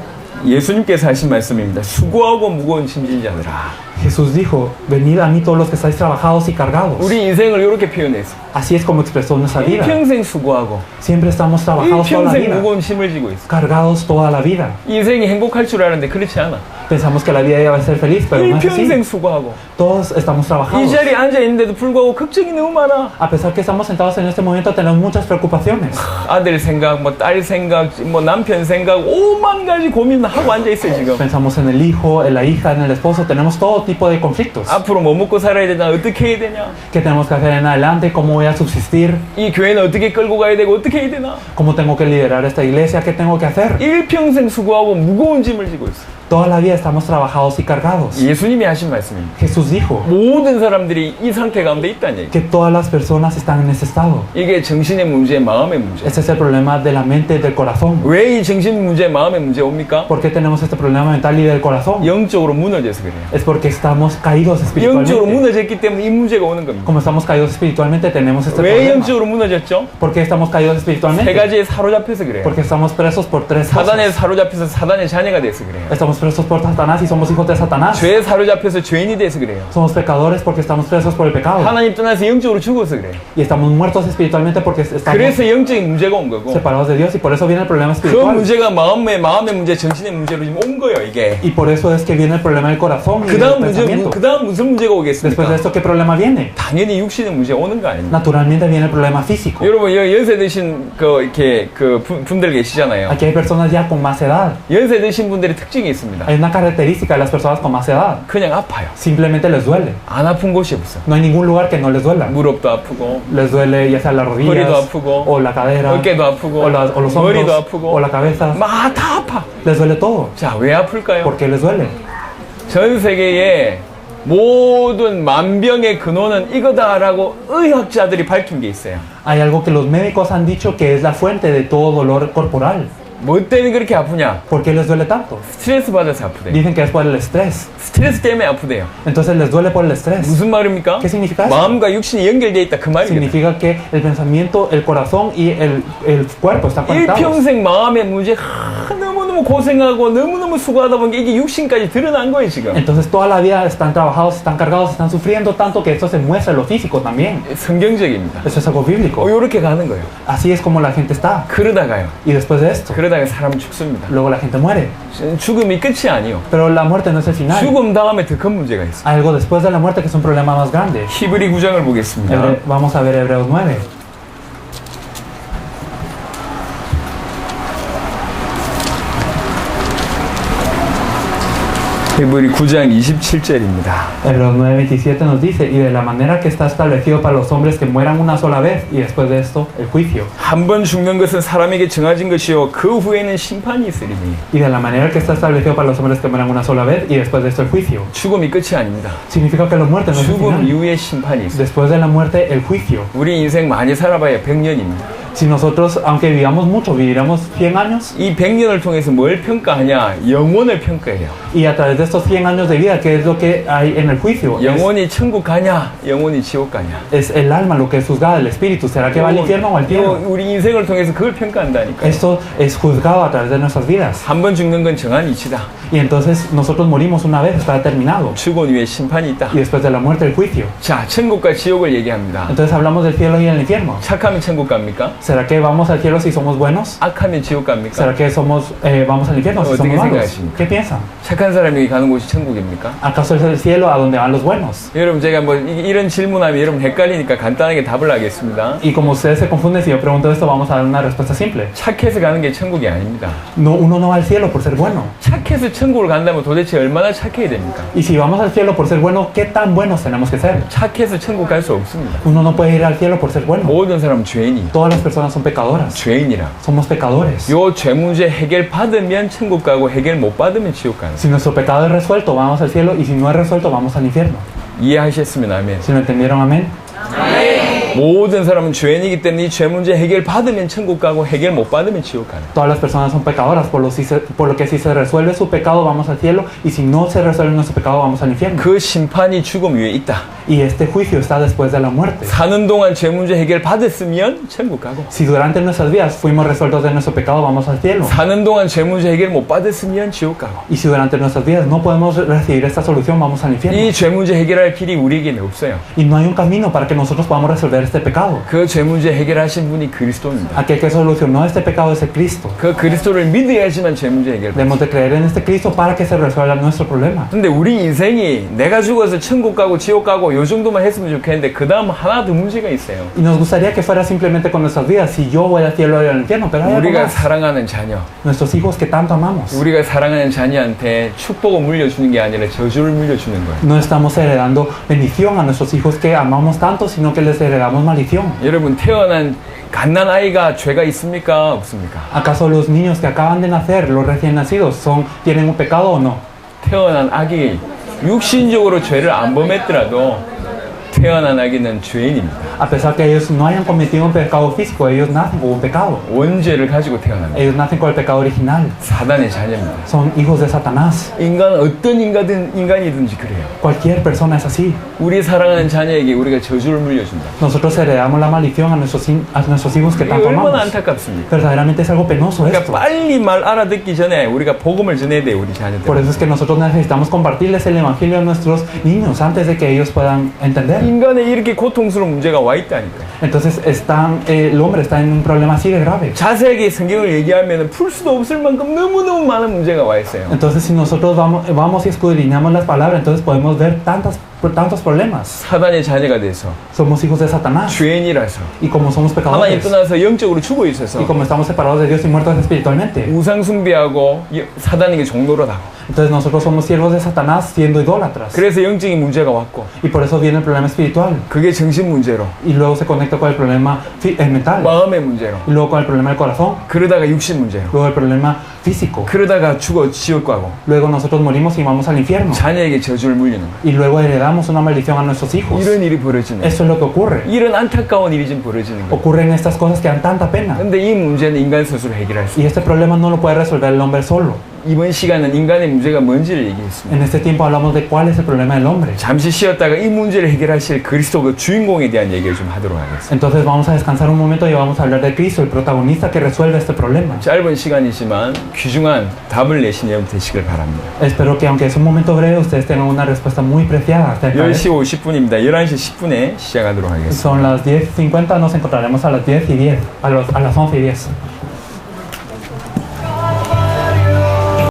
예수님께서 하신 말씀입니다. 수고하고 무거운 짐진 자들아. Jesús dijo: Venid a mí todos los que estáis trabajados y cargados. 우리 인생을 이렇게 표현해서 Así es como expresó nuestra vida. 일평생 수고하고 Siempre estamos trabajados toda la 일평생 vida, 무거운 짐을 지고 있어. cargados toda la vida. 인생이 행복할 줄 알았는데 그렇지 않아. Pensamos que la vida iba a ser feliz, pero no es así. 일평생 수고하고 Todos estamos 이 trabajados. 자리에 앉아 있는데도 불구하고 걱정이 너무 많아. A pesar que estamos sentados en este momento, tenemos muchas preocupaciones. 아들 생각, 뭐 딸 생각, 뭐 남편 생각, 오만 가지 고민하고 앉아 있어요 지금. Pensamos en el hijo, en la hija, en el esposo. Tenemos todo tipo de conflictos. 앞으로 뭐 먹고 살아야 되냐, 어떻게 해야 되냐, ¿Qué tenemos que hacer en adelante? ¿Cómo voy a subsistir? 이 교회는 어떻게 끌고 가야 되고 어떻게 해야 되나. ¿Cómo tengo que liderar esta iglesia? ¿Qué tengo que hacer? 일평생 수고하고 무거운 짐을 지고 있어. Toda la vida estamos trabajados y cargados. 예수님이 하신 말씀입니다. Jesús dijo 모든 사람들이 이 상태 가운데 있다는 얘기. que todas las personas están en ese estado. 이게 정신의 문제, 마음의 문제. Este es el problema de la mente y del corazón. 왜 이 정신 문제, 마음의 문제 옵니까? ¿Por qué tenemos este problema mental y del corazón? 영적으로 무너져서 그래요. Es porque estamos caídos 영적으로 espiritualmente. 무너졌기 때문에 이 문제가 오는 겁니다. Como estamos caídos espiritualmente, tenemos este 왜 problema. 영적으로 무너졌죠? ¿Por qué estamos caídos 세 espiritualmente? 가지에 사로잡혀서 그래요. Porque estamos presos por 3 사단에 cosas. 사로잡혀서 사단의 자녀가 돼서 그래요. Estamos estamos presos por Satanás y somos hijos de Satanás. 죄에 사로잡혀서 죄인이 돼서 그래요. Somos pecadores porque estamos presos por el pecado. 하나님 떠나서 영적으로 죽어서 그래요. Y estamos muertos espiritualmente porque estamos 그래서 영적인 문제가 온 거고, separados de Dios y por eso viene el problema 그 espiritual. 문제가 마음의 문제, 정신의 문제로 지금 온 거예요, 이게. Y por eso es que viene el problema del corazón y 그 del 다음 문제, pensamiento. 그 다음 무슨 문제가 Después de 오겠습니까? esto, ¿qué problema viene? 당연히 육신의 문제가 오는 거 아닙니까? Naturalmente viene el problema físico. 여러분, 연세 드신 분들 계시잖아요. Aquí hay personas ya con más edad. 연세 드신 분들의 특징이 있습니다. Hay una característica de las personas con más edad. 그냥 아파요. Simplemente les duele. 안 아픈 곳이 없어. No hay ningún lugar que no les duela. 무릎도 아프고, Les duele ya sea las 허리도 rodillas 아프고, o la cadera 어깨도 아프고, o los 머리도 hombros 아프고, o la cabeza. 막 다 아파. Les duele todo. 자, 왜 아플까요? ¿Por qué les duele? 전 세계의 모든 만병의 근원은 이거다라고 의학자들이 밝힌 게 있어요. Hay algo que los médicos han dicho que es la fuente de todo dolor corporal. 뭐 때문에 그렇게 아프냐? ¿Por qué les duele tanto? 스트레스 받아서 아프대요. Dicen que es por el estrés. 스트레스 때문에 아프대요. Entonces les duele por el estrés. 무슨 말입니까? ¿Qué significa eso? 마음과 육신이 연결되어 있다 그 말이거든요. Significa que el pensamiento, el corazón y el cuerpo están conectados. 일평생 마음의 문제 너무너무 고생하고 너무너무 수고하다 보니까 이게 육신까지 드러난 거예요 지금. Entonces toda la vida están trabajados, están cargados, están sufriendo tanto que esto se muestra en lo físico también. 성경적입니다. Eso es algo bíblico. 이렇게 가는 거예요. Así es como la gente está. 그러다가요. Y después de esto, 그러다가 사람 죽습니다. luego la gente muere. 죽음이 끝이 아니요. Pero la muerte no es el final. 죽음 다음에 더 큰 문제가 있어요. Hay algo después de la muerte que es un problema más grande. 히브리 9장을 보겠습니다. Vamos a ver Hebreos 9. 히브리 9장 27절입니다. Hebreos 9:27 nos dice, y de la manera que está establecido para los hombres que mueran una sola vez, y después de esto, el juicio. 한 번 죽는 것은 사람에게 정해진 것이요 그 후에는 심판이 있으리니. Y de la manera que está establecido para los hombres que mueran una sola vez, y después de esto, el juicio. 죽음이 끝이 아닙니다. Significa que la muerte no es el 죽음 final. 이후에 심판이 있어요. Después de la muerte, el juicio. 우리 인생 많이 살아봐야 100년입니다. Si nosotros, aunque vivamos mucho, viviremos 100 años, 이 100년을 통해서 뭘 평가하냐? 영혼을 평가해요. y a través de estos 100 años de vida, ¿qué es lo que hay en el juicio? 영혼이 천국 가냐? 영혼이 지옥 가냐? Es el alma lo que es juzgada, el espíritu. ¿Será que va al infierno o al cielo? 우리 인생을 통해서 그걸 평가한다니까요. Esto es juzgado a través de nuestras vidas. 한 번 죽는 건 정한 이치다. Y entonces nosotros morimos una vez, está determinado. 죽은 후에 심판이 있다. Y después de la muerte, el juicio. 자, 천국과 지옥을 얘기합니다. Entonces hablamos del cielo y el infierno. 착하면 천국 갑니까? ¿Será que vamos al cielo si somos buenos? 악하면 지옥 갑니까? ¿Será que vamos al infierno si ¿O somos qué malos? 생각하십니까? ¿Qué piensan? 착한 사람이 가는 곳이 천국입니까? ¿Acaso es el cielo a donde van los buenos? 여러분 제가 뭐 이런 질문하면 여러분 헷갈리니까 간단하게 답을 하겠습니다. Y como ustedes se confunden, si yo pregunto esto, vamos a dar una respuesta simple. 착해서 가는 게 천국이 아닙니다. No, uno no va al cielo por ser bueno. 착해서 천국을 간다면 도대체 얼마나 착해야 됩니까? Y si vamos al cielo por ser bueno, ¿qué tan buenos tenemos que ser? 착해서 천국 갈 수 없습니다. Uno no puede ir al cielo por ser bueno. 모든 사람은 죄인이에요. Todas las personas son pecadoras. 죄인이라. Somos pecadores. 요 죄 문제 해결 받으면 천국 가고 해결 못 받으면 지옥 가는. Si nuestro pecado es resuelto, vamos al cielo. Y si no es resuelto, vamos al infierno. 이해하셨으면 아멘. ¿Si lo entendieron? Amén. 모든 사람은 죄인이기 때문에 이 죄 문제 해결 받으면 천국 가고 해결 못 받으면 지옥 가는. Todas las personas son pecadoras, por lo que si se resuelve su pecado, vamos al cielo. Y si no se resuelve nuestro pecado, vamos al infierno. 그 심판이 죽음 위에 있다. Y este juicio está después de la muerte. 사는 동안 죄 문제 해결 받았으면 천국 가고. Si durante nuestras vidas fuimos resueltos de nuestro pecado, vamos al cielo. 사는 동안 죄 문제 해결 못 받았으면 지옥 가고. Y si durante nuestras vidas no podemos recibir esta solución, vamos al infierno. 이 죄 문제 해결할 길이 우리에게는 없어요. Y no hay un camino para que nosotros podamos resolver este pecado. 그 죄 문제 해결하신 분이 그리스도입니다. Aquel que solucionó este pecado es el Cristo. 그 그리스도를 믿어야지만 죄 문제 해결. Debemos de creer en este Cristo para que se resuelva nuestro problema. 근데 우리 인생이 내가 죽어서 천국 가고 지옥 가고 요 정도만 했으면 좋겠는데 그 다음 하나 더 문제가 있어요. Y nos gustaría que fuera simplemente con nuestras vidas, si yo voy al cielo y al infierno, pero hay algo 우리가 más. 사랑하는 자녀, Nuestros hijos que tanto amamos. 우리가 사랑하는 자녀한테 축복을 물려주는 게 아니라 저주를 물려주는 거예요. No estamos heredando bendición a nuestros hijos que amamos tanto, sino que les heredamos maldición. 여러분 태어난 갓난 아이가 죄가 있습니까? 없습니까? ¿Acaso los niños que acaban de nacer, los recién nacidos, tienen un pecado o no? 태어난 아기 육신적으로 죄를 안 범했더라도 태어난 아기는 죄인입니다. A pesar que ellos no hayan cometido un pecado físico, ellos nacen con un pecado. 원죄를 가지고 태어납니다. Ellos nacen con el pecado original. 사단의 자녀입니다. Son hijos de Satanás. 인간 어떤 인간이든지 그래요. Cualquier persona es así. 우리 사랑하는 자녀에게 우리가 저주를 물려준다. Nosotros heredamos la maldición a nuestros hijos que 이게 tanto 얼마나 amamos. 안타깝습니까? Verdaderamente es algo penoso 그러니까 esto. 빨리 말 알아듣기 전에 우리가 복음을 전해야 돼요, 우리 Por 자녀들. eso es que nosotros necesitamos compartirles el evangelio a nuestros niños antes de que ellos puedan entender. 인간에 이렇게 고통스러운 문제가 와 있다니까요. Entonces el hombre está en un problema así de grave. 자세하게 성경을 얘기하면 풀 수도 없을 만큼 너무너무 많은 문제가 와 있어요. Entonces si nosotros vamos y escudriñamos las palabras, entonces podemos ver tantos problemas. 사단의 자녀가 돼서 Somos hijos de Satanás. 죄인이라서 Y como somos 하나님 pecadores, 떠나서 영적으로 죽어 있어서 y como estamos separados de Dios y muertos espiritualmente, 우상 숭배하고 사단에게 종로로 하고 entonces nosotros somos siervos de Satanás siendo idólatras. 그래서 영적인 문제가 왔고 Y por eso viene el problema espiritual. 그게 정신 문제로 Y luego se conecta con el problema mental. 마음의 문제로 Y luego con el problema del corazón. 그러다가 육신 문제로 Luego el problema físico. 그러다가 죽어 지옥 가고 Luego nosotros morimos y vamos al infierno. 자녀에게 저주를 물리는 거예요. Y luego heredamos una maldición a nuestros hijos. 이런 일이 벌어지는 거예요. Eso es lo que ocurre. 이런 안타까운 일이 좀 벌어지는 거예요. Ocurren estas cosas que dan tanta pena. 근데 이 문제는 인간 스스로 해결할 수 Y este problema no lo puede resolver el hombre solo. 이번 시간은 인간의 문제가 뭔지를 얘기했습니다. En este tiempo hablamos de cuál es el problema del hombre. 잠시 쉬었다가 이 문제를 해결하실 그리스도 그 주인공에 대한 얘기를 좀 하도록 하겠습니다. Entonces vamos a descansar un momento y vamos a hablar de Cristo, el protagonista que resuelve este problema. 짧은 시간이지만 귀중한 답을 내신 여러분 되시길 바랍니다. Espero que aunque es un momento breve, ustedes tengan una respuesta muy preciada acerca de 10시 50분입니다. 11시 10분에 시작하도록 하겠습니다. Son las 10:50, nos encontraremos a las 10:10, a las 11:10.